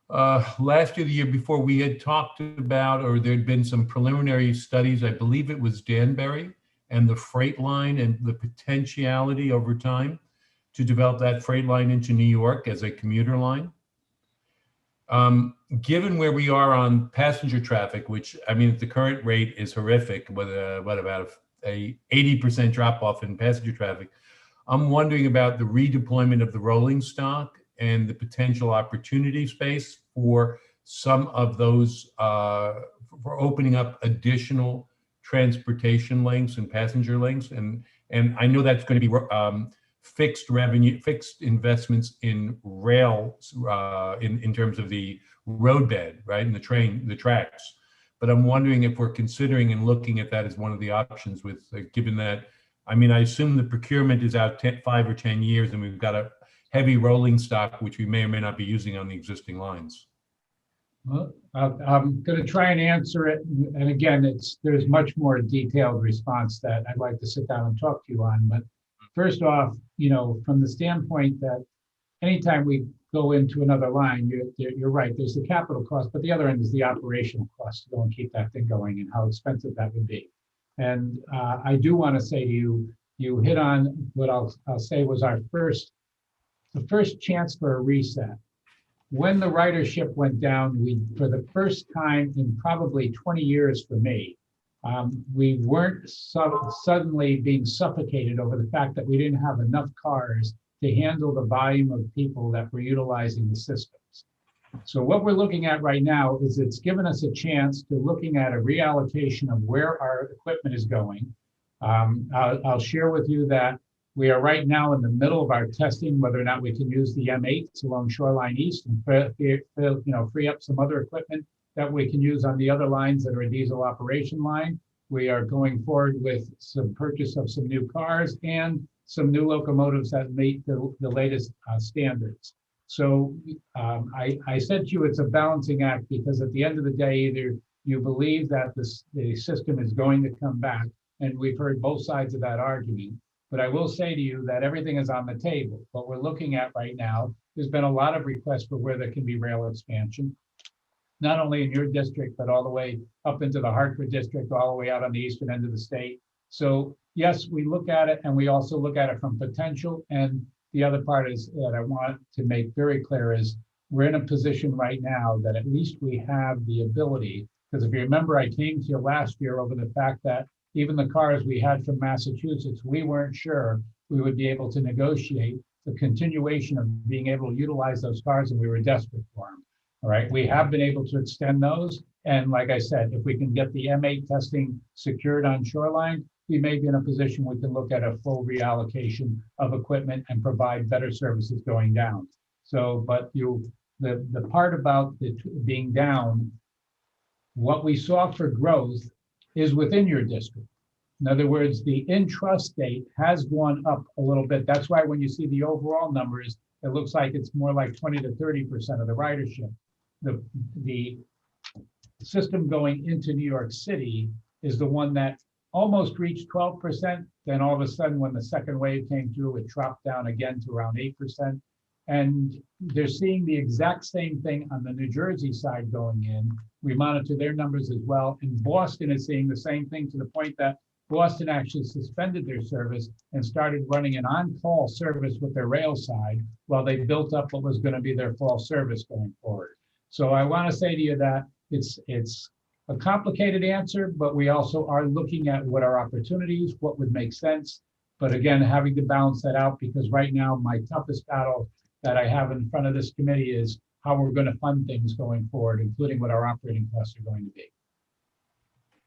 Last year, the year before, we had talked about, or there'd been some preliminary studies, I believe it was Danbury, and the freight line and the potentiality over time to develop that freight line into New York as a commuter line. Given where we are on passenger traffic, which I mean, at the current rate is horrific, with about a 80% drop off in passenger traffic, I'm wondering about the redeployment of the rolling stock and the potential opportunity space for some of those, for opening up additional transportation links and passenger links. And I know that's going to be fixed revenue, fixed investments in rail, in terms of the roadbed, right, and the tracks. But I'm wondering if we're considering and looking at that as one of the options with, given that, I mean, I assume the procurement is out 5 or 10 years and we've got a heavy rolling stock, which we may or may not be using on the existing lines. Well, I'm going to try and answer it. And again, there's much more detailed response that I'd like to sit down and talk to you on. But first off, from the standpoint that anytime we go into another line, you're right, there's the capital cost, but the other end is the operational cost to go and keep that thing going and how expensive that would be. And I do want to say to you, you hit on what I'll say was the first chance for a reset. When the ridership went down, for the first time in probably 20 years for me, we weren't suddenly being suffocated over the fact that we didn't have enough cars to handle the volume of people that were utilizing the systems. So what we're looking at right now is it's given us a chance to looking at a reallocation of where our equipment is going. I'll share with you that we are right now in the middle of our testing whether or not we can use the M8s along Shoreline East and free up some other equipment that we can use on the other lines that are a diesel operation line. We are going forward with some purchase of some new cars and some new locomotives that meet the latest standards. So I said to you, it's a balancing act because at the end of the day, either you believe that the system is going to come back, and we've heard both sides of that argument. But I will say to you that everything is on the table. What we're looking at right now, there's been a lot of requests for where there can be rail expansion, not only in your district, but all the way up into the Hartford district, all the way out on the eastern end of the state. So yes, we look at it, and we also look at it from potential. And the other part is that I want to make very clear is we're in a position right now that at least we have the ability, because if you remember, I came to you last year over the fact that even the cars we had from Massachusetts, we weren't sure we would be able to negotiate the continuation of being able to utilize those cars, and we were desperate for them. All right, we have been able to extend those. And like I said, if we can get the M8 testing secured on Shoreline, we may be in a position we can look at a full reallocation of equipment and provide better services going down. So, but the part about it being down, what we saw for growth is within your district. In other words, the intrastate has gone up a little bit. That's why when you see the overall numbers, it looks like it's more like 20 to 30% of the ridership. The system going into New York City is the one that almost reached 12%. Then all of a sudden, when the second wave came through, it dropped down again to around 8%. And they're seeing the exact same thing on the New Jersey side going in. We monitor their numbers as well. And Boston is seeing the same thing to the point that Boston actually suspended their service and started running an on-call service with their rail side while they built up what was going to be their fall service going forward. So I want to say to you that it's a complicated answer, but we also are looking at what our opportunities, what would make sense. But again, having to balance that out, because right now my toughest battle that I have in front of this committee is how we're going to fund things going forward, including what our operating costs are going to be.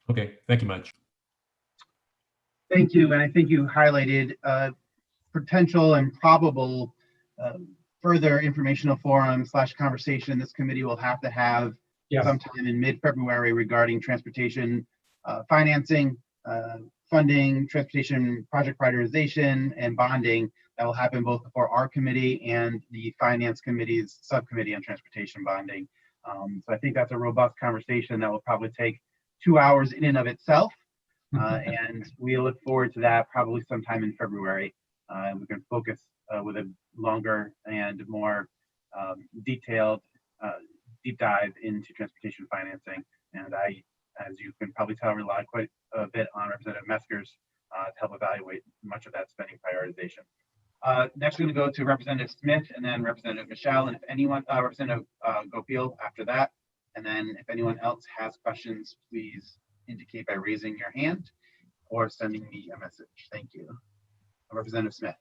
Okay, thank you much. Thank you. And I think you highlighted potential and probable further informational forum / conversation this committee will have to have sometime in mid-February regarding transportation financing, funding, transportation project prioritization, and bonding. That will happen both before our committee and the Finance Committee's subcommittee on transportation bonding. So I think that's a robust conversation that will probably take 2 hours in and of itself. And we look forward to that probably sometime in February. And we can focus with a longer and more detailed deep dive into transportation financing. And I, as you can probably tell, rely quite a bit on Representative Metzger's to help evaluate much of that spending prioritization. Next, we're going to go to Representative Smith and then Representative Michelle, and if anyone, Representative Gopiel after that. And then if anyone else has questions, please indicate by raising your hand or sending me a message. Thank you. Representative Smith.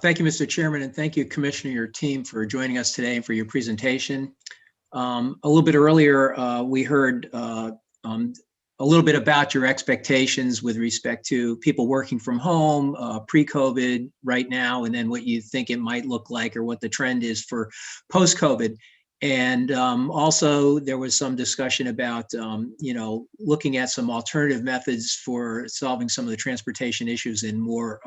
Thank you, Mr. Chairman, and thank you, Commissioner, your team for joining us today and for your presentation. A little bit earlier, we heard a little bit about your expectations with respect to people working from home pre-COVID right now, and then what you think it might look like or what the trend is for post-COVID. And also there was some discussion about, looking at some alternative methods for solving some of the transportation issues in more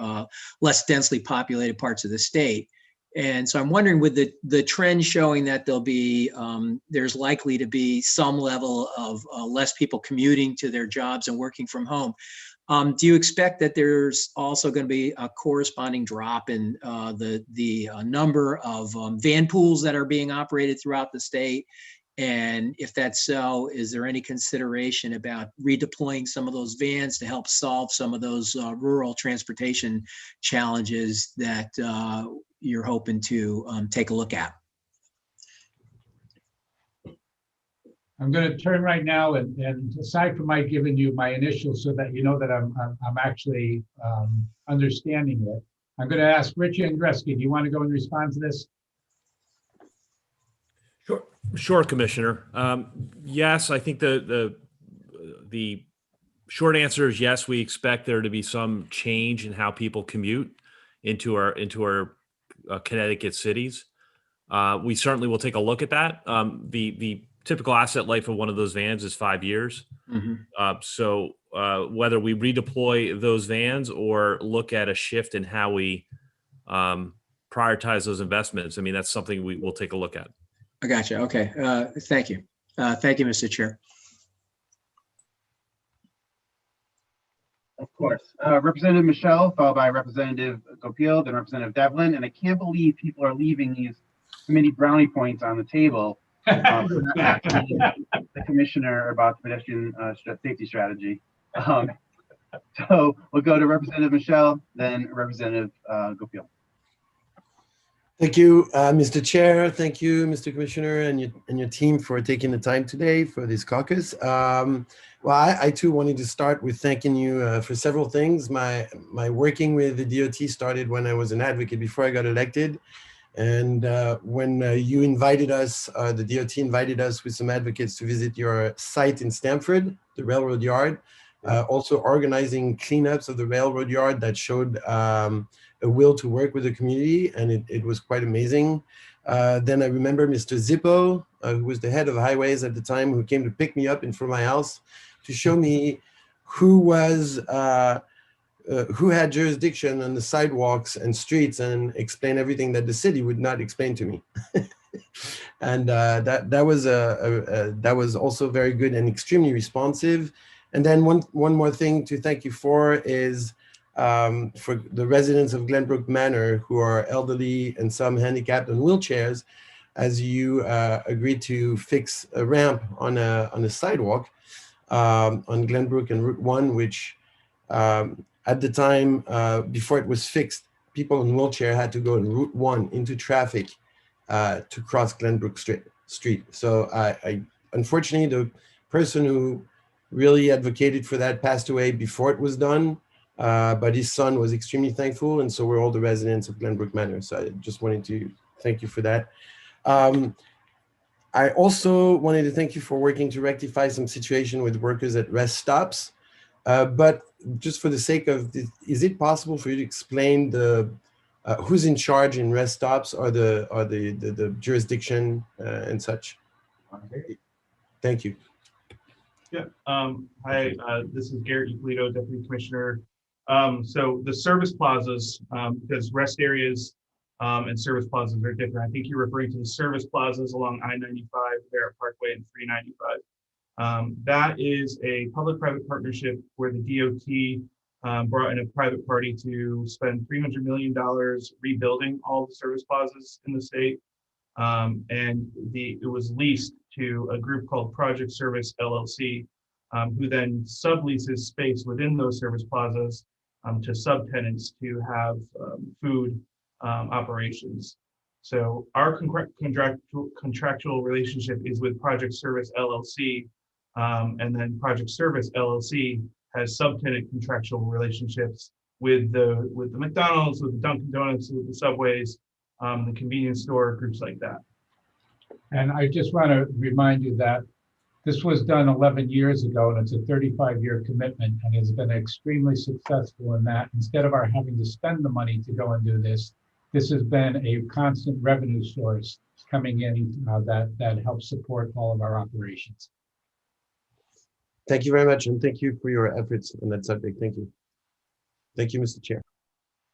less densely populated parts of the state. And so I'm wondering, with the trend showing that there'll be, there's likely to be some level of less people commuting to their jobs and working from home. Do you expect that there's also going to be a corresponding drop in the number of van pools that are being operated throughout the state? And if that's so, is there any consideration about redeploying some of those vans to help solve some of those rural transportation challenges that you're hoping to take a look at? I'm going to turn right now, and aside from Mike giving you my initials so that you know that I'm actually understanding it, I'm going to ask Richie Andreski, do you want to go and respond to this? Sure, Commissioner. Yes, I think the short answer is yes. We expect there to be some change in how people commute into our Connecticut cities. We certainly will take a look at that. The typical asset life of one of those vans is 5 years. So whether we redeploy those vans or look at a shift in how we prioritize those investments, I mean, that's something we will take a look at. I got you. Okay. Thank you. Thank you, Mr. Chair. Of course. Representative Michelle, followed by Representative Gopiel, then Representative Devlin. And I can't believe people are leaving these committee brownie points on the table. Not asking the commissioner about the pedestrian safety strategy. So we'll go to Representative Michelle, then Representative Gopiel. Thank you, Mr. Chair. Thank you, Mr. Commissioner, and your team for taking the time today for this caucus. Well, I too wanted to start with thanking you for several things. My working with the DOT started when I was an advocate before I got elected. And when you invited us, the DOT invited us with some advocates to visit your site in Stamford, the railroad yard, also organizing cleanups of the railroad yard that showed a will to work with the community, and it was quite amazing. Then I remember Mr. Zippo, who was the head of highways at the time, who came to pick me up in front of my house to show me who had jurisdiction on the sidewalks and streets and explain everything that the city would not explain to me. And that was also very good and extremely responsive. And then one more thing to thank you for is for the residents of Glenbrook Manor who are elderly and some handicapped on wheelchairs, as you agreed to fix a ramp on a sidewalk on Glenbrook and Route 1, which at the time, before it was fixed, people in wheelchair had to go on Route 1 into traffic to cross Glenbrook Street. So unfortunately, the person who really advocated for that passed away before it was done, but his son was extremely thankful, and so were all the residents of Glenbrook Manor. So I just wanted to thank you for that. I also wanted to thank you for working to rectify some situation with workers at rest stops. But just for the sake of this, is it possible for you to explain who's in charge in rest stops, or the jurisdiction and such? Thank you. Yeah. Hi, this is Garrett Euclido, Deputy Commissioner. So the service plazas, because rest areas and service plazas are different. I think you're referring to the service plazas along I-95, Barrett Parkway, and 395. That is a public-private partnership where the DOT brought in a private party to spend $300 million rebuilding all the service plazas in the state. And it was leased to a group called Project Service LLC, who then subleases space within those service plazas to subtenants to have food operations. So our contractual relationship is with Project Service LLC, and then Project Service LLC has subtenant contractual relationships with the McDonald's, with the Dunkin' Donuts, with the Subways, the convenience store, groups like that. And I just want to remind you that this was done 11 years ago, and it's a 35-year commitment, and has been extremely successful in that. Instead of our having to spend the money to go and do this, this has been a constant revenue source coming in that helps support all of our operations. Thank you very much, and thank you for your efforts on that subject. Thank you. Thank you, Mr. Chair.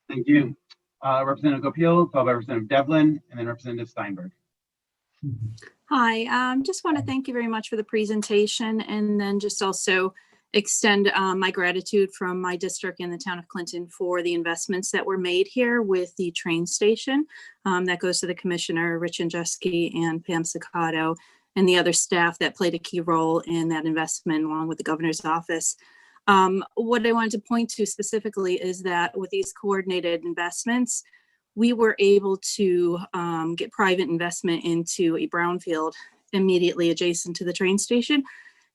Thank you. Representative Gopiel, followed by Representative Devlin, and then Representative Steinberg. Hi, just want to thank you very much for the presentation, and then just also extend my gratitude from my district in the town of Clinton for the investments that were made here with the train station. That goes to the Commissioner, Rich Andruski and Pam Siccato, and the other staff that played a key role in that investment along with the governor's office. What I wanted to point to specifically is that with these coordinated investments, we were able to get private investment into a brownfield immediately adjacent to the train station.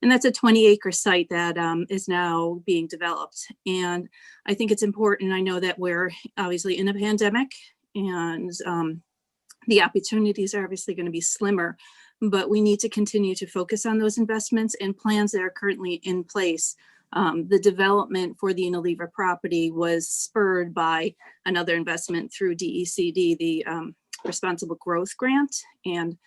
And that's a 20-acre site that is now being developed. And I think it's important. I know that we're obviously in a pandemic, and the opportunities are obviously going to be slimmer, but we need to continue to focus on those investments and plans that are currently in place. The development for the Unilever property was spurred by another investment through DECD, the Responsible Growth Grant. And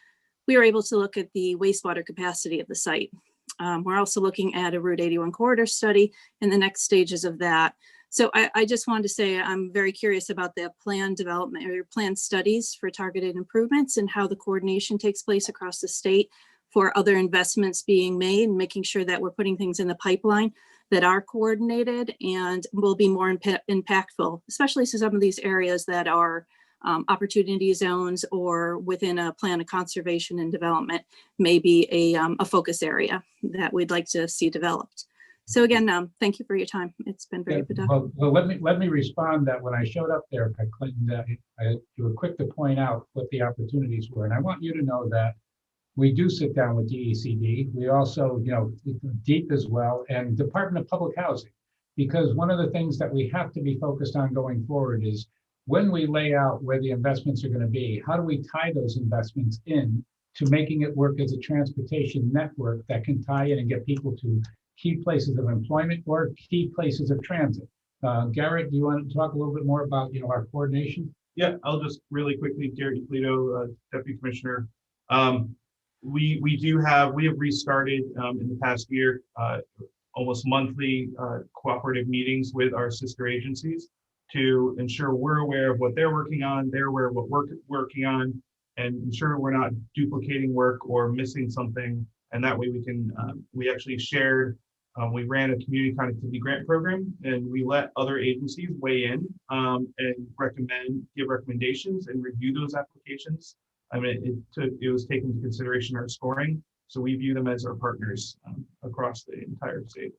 we were able to look at the wastewater capacity of the site. We're also looking at a Route 81 corridor study and the next stages of that. So I just wanted to say I'm very curious about the plan development or your plan studies for targeted improvements and how the coordination takes place across the state for other investments being made and making sure that we're putting things in the pipeline that are coordinated and will be more impactful, especially to some of these areas that are opportunity zones or within a plan of conservation and development may be a focus area that we'd like to see developed. So again, thank you for your time. It's been very productive. Well, let me respond that when I showed up there at Clinton, you were quick to point out what the opportunities were. And I want you to know that we do sit down with DECD. We also, DEEP as well, and Department of Public Housing, because one of the things that we have to be focused on going forward is when we lay out where the investments are going to be, how do we tie those investments in to making it work as a transportation network that can tie in and get people to key places of employment or key places of transit. Garrett, do you want to talk a little bit more about, our coordination? Yeah, I'll just really quickly, Gary DePlito, Deputy Commissioner. We have restarted in the past year, almost monthly cooperative meetings with our sister agencies to ensure we're aware of what they're working on, they're aware of what we're working on, and ensure we're not duplicating work or missing something. And that way we can, we actually shared, we ran a community connectivity grant program and we let other agencies weigh in and give recommendations and review those applications. I mean, it was taken into consideration our scoring. So we view them as our partners across the entire state.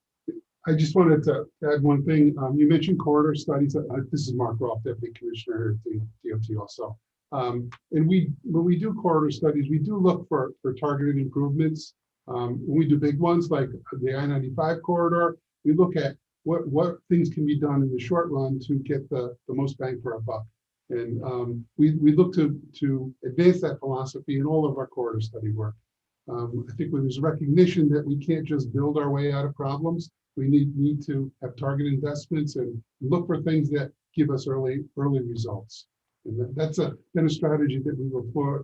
I just wanted to add one thing. You mentioned corridor studies. This is Mark Roth, Deputy Commissioner at the DOT also. And when we do corridor studies, we do look for targeted improvements. When we do big ones like the I-95 corridor, we look at what things can be done in the short run to get the most bang for our buck. And we look to advance that philosophy in all of our corridor study work. I think when there's recognition that we can't just build our way out of problems, we need to have targeted investments and look for things that give us early results. And that's been a strategy that we've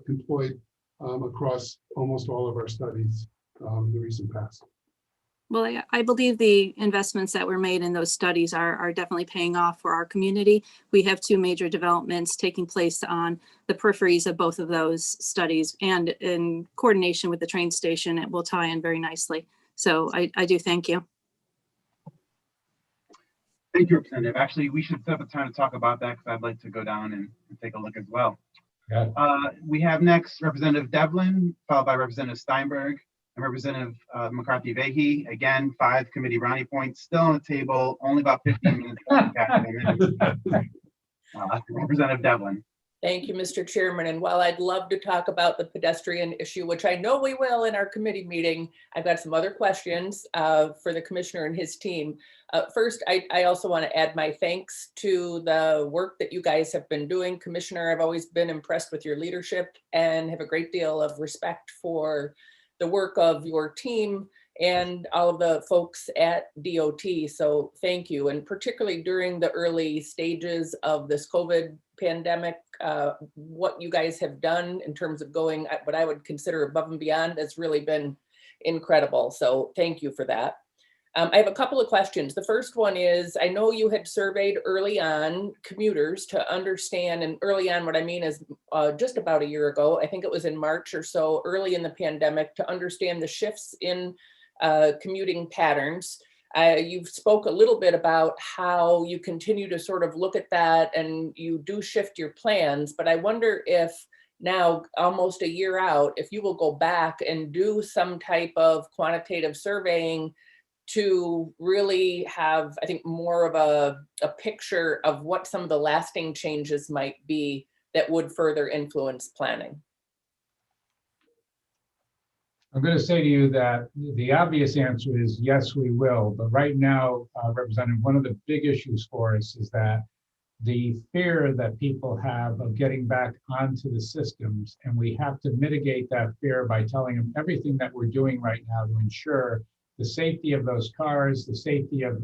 employed across almost all of our studies in the recent past. Well, I believe the investments that were made in those studies are definitely paying off for our community. We have two major developments taking place on the peripheries of both of those studies, and in coordination with the train station, it will tie in very nicely. So I do thank you. Thank you, Representative. Actually, we should set up a time to talk about that because I'd like to go down and take a look as well. Yeah. We have next Representative Devlin, followed by Representative Steinberg and Representative McCarthy-Vahey. Again, 5 committee brownie points still on the table, only about 15 minutes. Representative Devlin. Thank you, Mr. Chairman. And while I'd love to talk about the pedestrian issue, which I know we will in our committee meeting, I've got some other questions for the commissioner and his team. First, I also want to add my thanks to the work that you guys have been doing. Commissioner, I've always been impressed with your leadership and have a great deal of respect for the work of your team and all of the folks at DOT. So thank you. And particularly during the early stages of this COVID pandemic, what you guys have done in terms of going what I would consider above and beyond has really been incredible. So thank you for that. I have a couple of questions. The first one is, I know you had surveyed early on commuters to understand, and early on, what I mean is just about a year ago, I think it was in March or so, early in the pandemic, to understand the shifts in commuting patterns. You spoke a little bit about how you continue to sort of look at that and you do shift your plans, but I wonder if now, almost a year out, if you will go back and do some type of quantitative surveying to really have, I think, more of a picture of what some of the lasting changes might be that would further influence planning. I'm going to say to you that the obvious answer is yes, we will. But right now, Representative, one of the big issues for us is that the fear that people have of getting back onto the systems, and we have to mitigate that fear by telling them everything that we're doing right now to ensure the safety of those cars, the safety of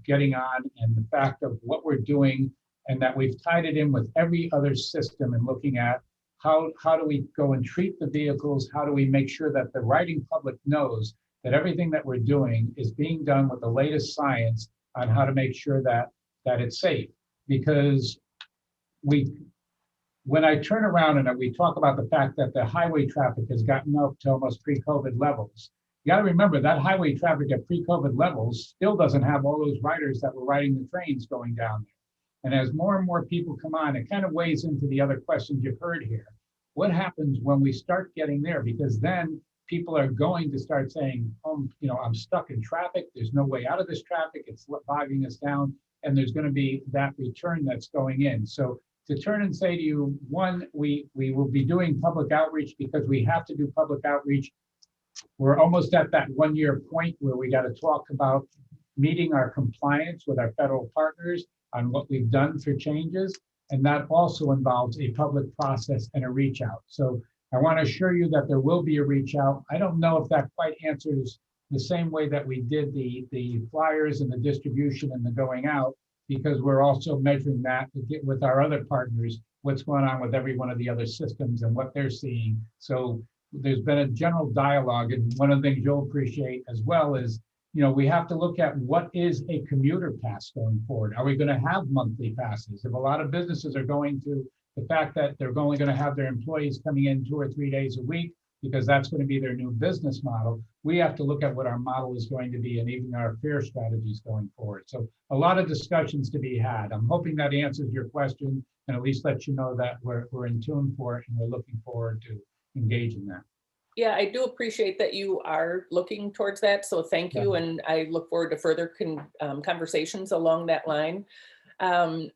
getting on, and the fact of what we're doing, and that we've tied it in with every other system and looking at how do we go and treat the vehicles? How do we make sure that the riding public knows that everything that we're doing is being done with the latest science on how to make sure that it's safe? Because when I turn around and we talk about the fact that the highway traffic has gotten up to almost pre-COVID levels, you got to remember that highway traffic at pre-COVID levels still doesn't have all those riders that were riding the trains going down there. And as more and more people come on, it kind of weighs into the other questions you've heard here. What happens when we start getting there? Because then people are going to start saying, I'm stuck in traffic. There's no way out of this traffic. It's bogging us down. And there's going to be that return that's going in. So to turn and say to you, one, we will be doing public outreach because we have to do public outreach. We're almost at that 1 year point where we got to talk about meeting our compliance with our federal partners on what we've done for changes. And that also involves a public process and a reach out. So I want to assure you that there will be a reach out. I don't know if that quite answers the same way that we did the flyers and the distribution and the going out, because we're also measuring that to get with our other partners, what's going on with every one of the other systems and what they're seeing. So there's been a general dialogue, and one of the things you'll appreciate as well is, we have to look at what is a commuter pass going forward. Are we going to have monthly passes? If a lot of businesses are going to the fact that they're only going to have their employees coming in 2 or 3 days a week, because that's going to be their new business model, we have to look at what our model is going to be and even our fare strategies going forward. So a lot of discussions to be had. I'm hoping that answers your question and at least lets you know that we're in tune for it and we're looking forward to engaging that. Yeah, I do appreciate that you are looking towards that. So thank you. And I look forward to further conversations along that line. Has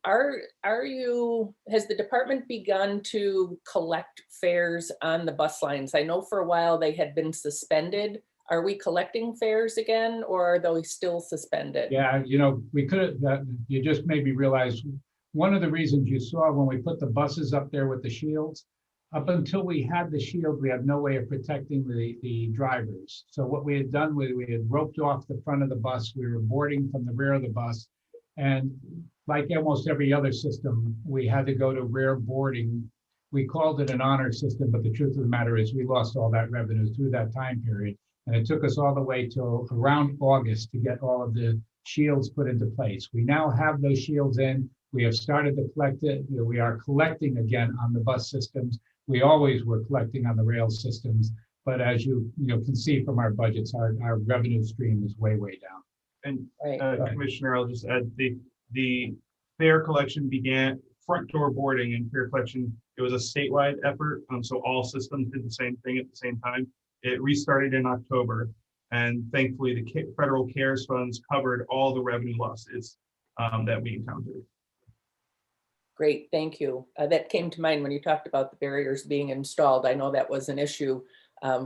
the department begun to collect fares on the bus lines? I know for a while they had been suspended. Are we collecting fares again, or are they still suspended? Yeah, we could have, you just made me realize one of the reasons you saw when we put the buses up there with the shields, up until we had the shield, we had no way of protecting the drivers. So what we had done was we had roped off the front of the bus. We were boarding from the rear of the bus. And like almost every other system, we had to go to rear boarding. We called it an honor system, but the truth of the matter is we lost all that revenue through that time period. And it took us all the way till around August to get all of the shields put into place. We now have those shields in. We have started to collect it. We are collecting again on the bus systems. We always were collecting on the rail systems, but as you can see from our budgets, our revenue stream is way down. And Commissioner, I'll just add the fare collection began front door boarding and fare collection. It was a statewide effort, so all systems did the same thing at the same time. It restarted in October, and thankfully the federal CARES funds covered all the revenue losses that we encountered. Great, thank you. That came to mind when you talked about the barriers being installed. I know that was an issue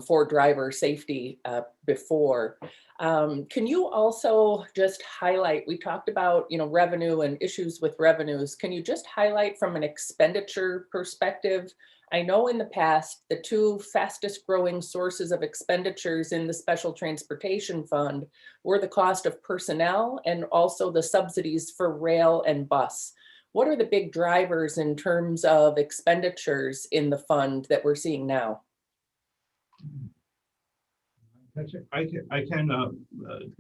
for driver safety before. Can you also just highlight, we talked about revenue and issues with revenues. Can you just highlight from an expenditure perspective? I know in the past, the two fastest growing sources of expenditures in the Special Transportation Fund were the cost of personnel and also the subsidies for rail and bus. What are the big drivers in terms of expenditures in the fund that we're seeing now? I can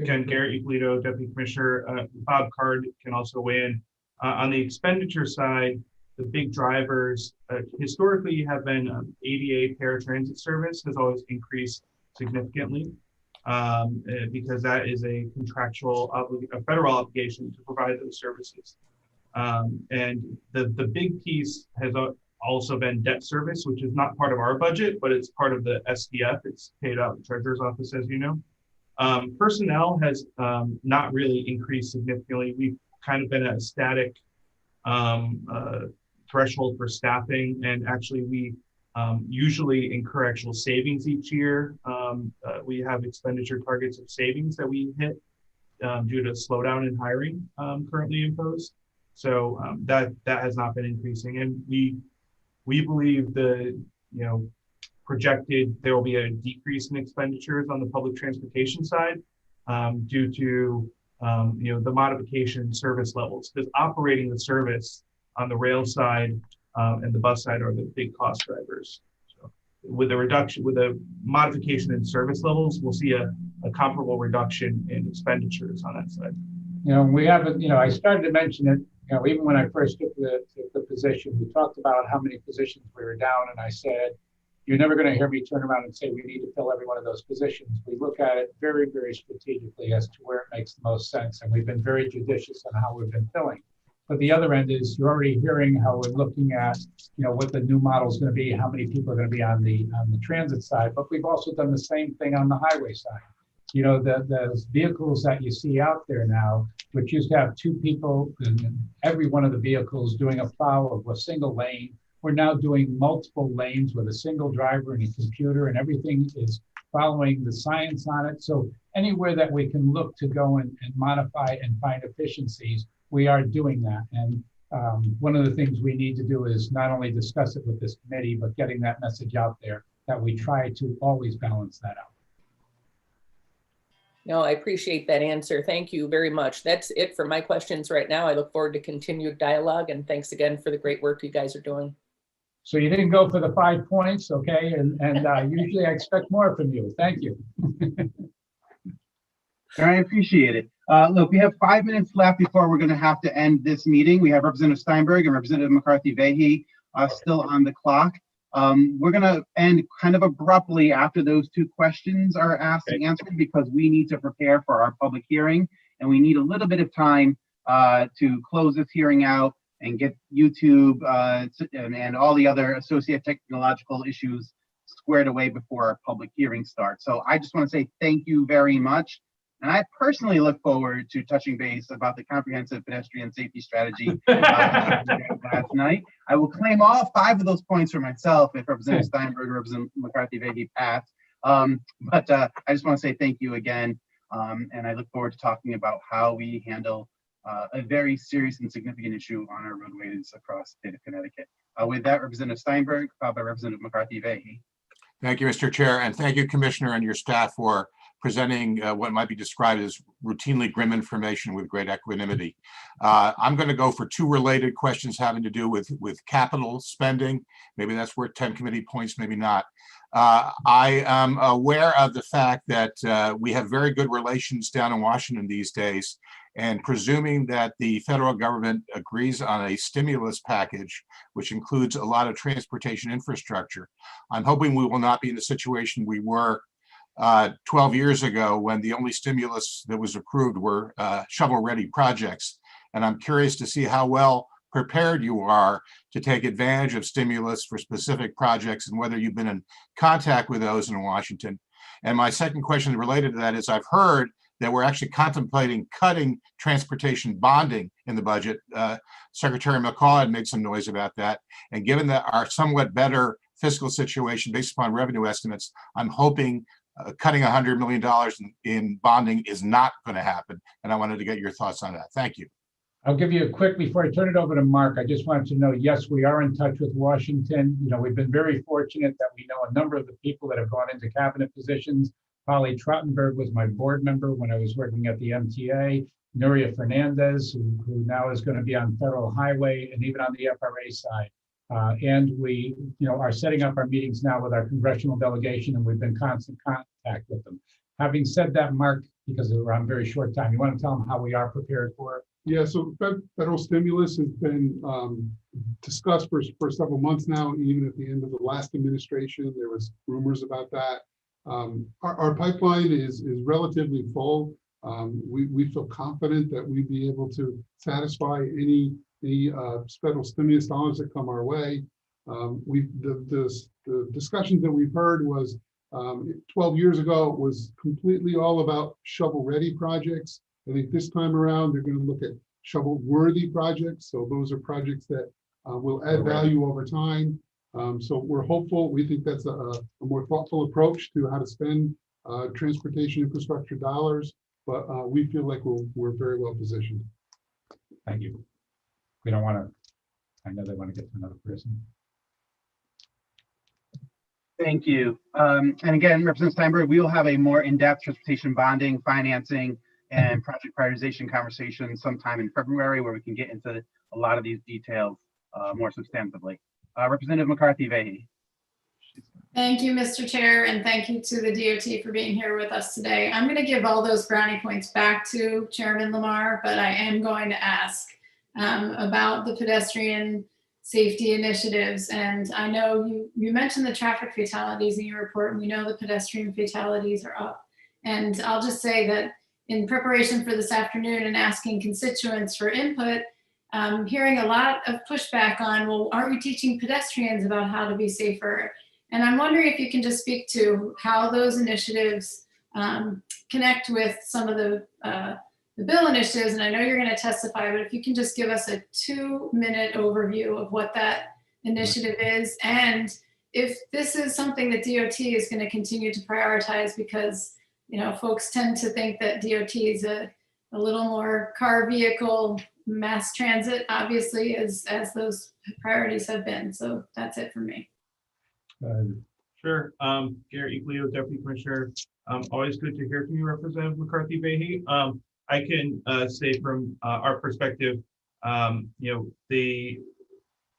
again, Garrett Ippolito, Deputy Commissioner, Bob Card can also weigh in. On the expenditure side, the big drivers historically have been ADA paratransit service has always increased significantly because that is a contractual, a federal obligation to provide those services. And the big piece has also been debt service, which is not part of our budget, but it's part of the SDF. It's paid out the Treasurer's Office, as you know. Personnel has not really increased significantly. We've kind of been at a static threshold for staffing, and actually we usually incur actual savings each year. We have expenditure targets of savings that we hit due to slowdown in hiring currently imposed. So that has not been increasing, and we believe projected there will be a decrease in expenditures on the public transportation side due to the modification service levels. Because operating the service on the rail side and the bus side are the big cost drivers. So with a modification in service levels, we'll see a comparable reduction in expenditures on that side. We have, I started to mention it, even when I first took the position, we talked about how many positions we were down, and I said, you're never going to hear me turn around and say we need to fill every one of those positions. We look at it very, very strategically as to where it makes the most sense, and we've been very judicious on how we've been filling. But the other end is you're already hearing how we're looking at, what the new model is going to be, how many people are going to be on the transit side. But we've also done the same thing on the highway side. The vehicles that you see out there now, which used to have two people in every one of the vehicles doing a plow of a single lane, we're now doing multiple lanes with a single driver and a computer, and everything is following the science on it. So anywhere that we can look to go and modify and find efficiencies, we are doing that. And one of the things we need to do is not only discuss it with this committee, but getting that message out there that we try to always balance that out. No, I appreciate that answer. Thank you very much. That's it for my questions right now. I look forward to continued dialogue, and thanks again for the great work you guys are doing. So you didn't go for the 5 points, okay? And usually I expect more from you. Thank you. I appreciate it. Look, we have 5 minutes left before we're going to have to end this meeting. We have Representative Steinberg and Representative McCarthy-Vahey still on the clock. We're going to end kind of abruptly after those 2 questions are asked and answered, because we need to prepare for our public hearing, and we need a little bit of time to close this hearing out and get YouTube and all the other associated technological issues squared away before our public hearing starts. So I just want to say thank you very much. And I personally look forward to touching base about the comprehensive pedestrian safety strategy last night. I will claim all 5 of those points for myself if Representative Steinberg or Representative McCarthy-Vahey pass. But I just want to say thank you again. And I look forward to talking about how we handle a very serious and significant issue on our roadways across the state of Connecticut. With that, Representative Steinberg, followed by Representative McCarthy-Vahey. Thank you, Mr. Chair, and thank you, Commissioner, and your staff for presenting what might be described as routinely grim information with great equanimity. I'm going to go for 2 related questions having to do with capital spending. Maybe that's worth 10 committee points, maybe not. I am aware of the fact that we have very good relations down in Washington these days, and presuming that the federal government agrees on a stimulus package, which includes a lot of transportation infrastructure, I'm hoping we will not be in the situation we were 12 years ago, when the only stimulus that was approved were shovel-ready projects. And I'm curious to see how well prepared you are to take advantage of stimulus for specific projects, and whether you've been in contact with those in Washington. And my second question related to that is, I've heard that we're actually contemplating cutting transportation bonding in the budget. Secretary McCall had made some noise about that. And given that our somewhat better fiscal situation based upon revenue estimates, I'm hoping cutting $100 million in bonding is not going to happen. And I wanted to get your thoughts on that. Thank you. I'll give you a quick, before I turn it over to Mark, I just wanted to know, yes, we are in touch with Washington. We've been very fortunate that we know a number of the people that have gone into cabinet positions. Polly Trottenberg was my board member when I was working at the MTA. Nuria Fernandez, who now is going to be on Federal Highway and even on the FRA side. And we are setting up our meetings now with our congressional delegation, and we've been in constant contact with them. Having said that, Mark, because we're on very short time, you want to tell them how we are prepared for it? Yeah, so federal stimulus has been discussed for several months now. Even at the end of the last administration, there was rumors about that. Our pipeline is relatively full. We feel confident that we'd be able to satisfy any federal stimulus dollars that come our way. The discussions that we've heard was 12 years ago, it was completely all about shovel-ready projects. I think this time around, they're going to look at shovel-worthy projects. So those are projects that will add value over time. So we're hopeful. We think that's a more thoughtful approach to how to spend transportation infrastructure dollars. But we feel like we're very well positioned. Thank you. We don't want to, I know they want to get to another person. Thank you. And again, Representative Steinberg, we will have a more in-depth transportation bonding, financing, and project prioritization conversation sometime in February, where we can get into a lot of these details more substantively. Representative McCarthy Vehy. Thank you, Mr. Chair, and thank you to the DOT for being here with us today. I'm going to give all those brownie points back to Chairman Lamar, but I am going to ask about the pedestrian safety initiatives. And I know you mentioned the traffic fatalities in your report, and we know the pedestrian fatalities are up. And I'll just say that in preparation for this afternoon and asking constituents for input, hearing a lot of pushback on, well, aren't we teaching pedestrians about how to be safer? And I'm wondering if you can just speak to how those initiatives connect with some of the bill initiatives. And I know you're going to testify, but if you can just give us a 2-minute overview of what that initiative is, and if this is something that DOT is going to continue to prioritize, because folks tend to think that DOT is a little more car, vehicle, mass transit, obviously, as those priorities have been. So that's it for me. Sure. Garrett Eaglio, Deputy Commissioner. Always good to hear from you, Representative McCarthy Vehy. I can say from our perspective, the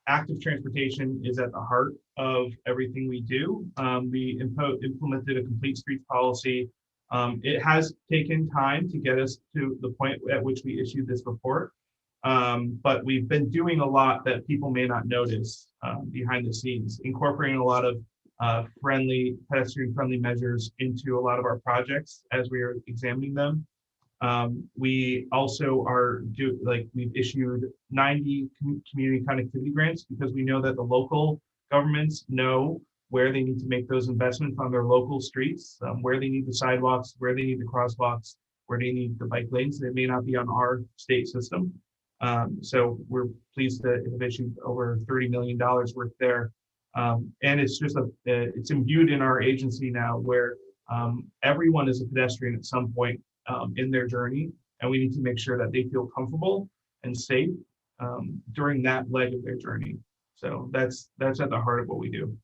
active transportation is at the heart of everything we do. We implemented a complete streets policy. It has taken time to get us to the point at which we issued this report. But we've been doing a lot that people may not notice behind the scenes, incorporating a lot of pedestrian-friendly measures into a lot of our projects as we are examining them. We also we've issued 90 community connectivity grants because we know that the local governments know where they need to make those investments on their local streets, where they need the sidewalks, where they need the crosswalks, where they need the bike lanes. They may not be on our state system. So we're pleased to have issued over $30 million worth there. And it's just it's imbued in our agency now where everyone is a pedestrian at some point in their journey. And we need to make sure that they feel comfortable and safe during that leg of their journey. So that's at the heart of what we do.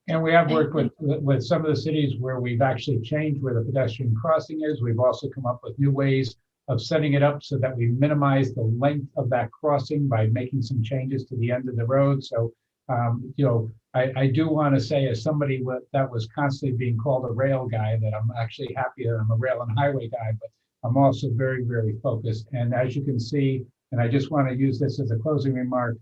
And we have worked with some of the cities where we've actually changed where the pedestrian crossing is. We've also come up with new ways of setting it up so that we minimize the length of that crossing by making some changes to the end of the road. So, I do want to say, as somebody that was constantly being called a rail guy, that I'm actually happy that I'm a rail and highway guy, but I'm also very, very focused. And as you can see, and I just want to use this as a closing remark,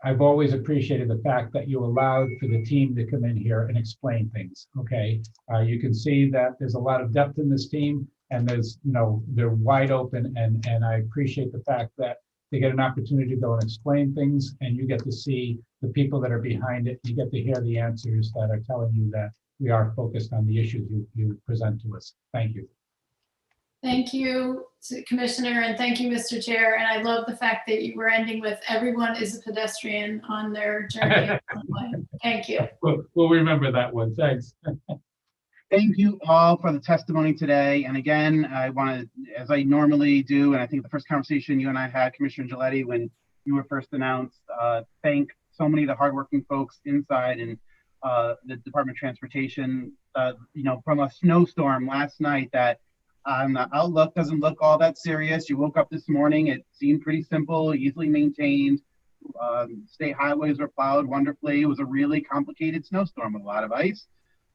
I've always appreciated the fact that you allowed for the team to come in here and explain things, okay? You can see that there's a lot of depth in this team, and they're wide open, and I appreciate the fact that they get an opportunity to go and explain things, and you get to see the people that are behind it. You get to hear the answers that are telling you that we are focused on the issues you present to us. Thank you. Thank you, Commissioner, and thank you, Mr. Chair. And I love the fact that you were ending with everyone is a pedestrian on their journey. Thank you. We'll remember that one. Thanks. Thank you all for the testimony today. And again, I want to, as I normally do, and I think the first conversation you and I had, Commissioner Giletti, when you were first announced, thank so many of the hardworking folks inside and the Department of Transportation, from a snowstorm last night that the outlook doesn't look all that serious. You woke up this morning, it seemed pretty simple, easily maintained. State highways were plowed wonderfully. It was a really complicated snowstorm with a lot of ice.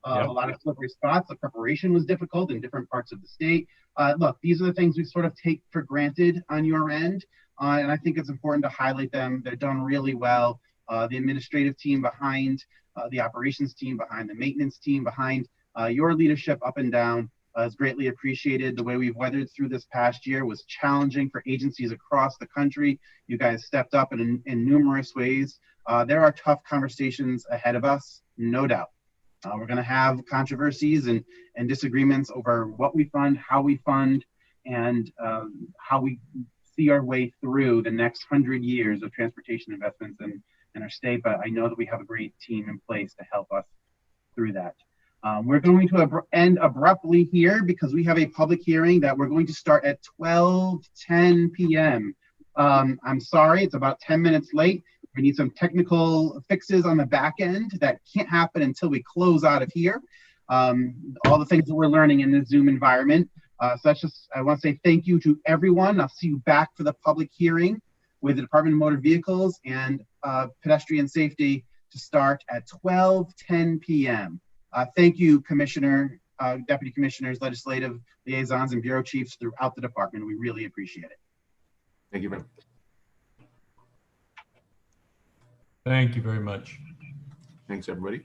A lot of slippery spots. The preparation was difficult in different parts of the state. Look, these are the things we sort of take for granted on your end, and I think it's important to highlight them. They're done really well. The administrative team behind, the operations team behind, the maintenance team behind, your leadership up and down is greatly appreciated. The way we've weathered through this past year was challenging for agencies across the country. You guys stepped up in numerous ways. There are tough conversations ahead of us, no doubt. We're going to have controversies and disagreements over what we fund, how we fund, and how we see our way through the next 100 years of transportation investments in our state. But I know that we have a great team in place to help us through that. We're going to end abruptly here because we have a public hearing that we're going to start at 12:10 p.m. I'm sorry, it's about 10 minutes late. We need some technical fixes on the back end that can't happen until we close out of here. All the things that we're learning in the Zoom environment. So that's just, I want to say thank you to everyone. I'll see you back for the public hearing with the Department of Motor Vehicles and Pedestrian Safety to start at 12:10 p.m. Thank you, Commissioner, Deputy Commissioners, Legislative Liaisons, and Bureau Chiefs throughout the department. We really appreciate it. Thank you, Ben. Thank you very much. Thanks, everybody.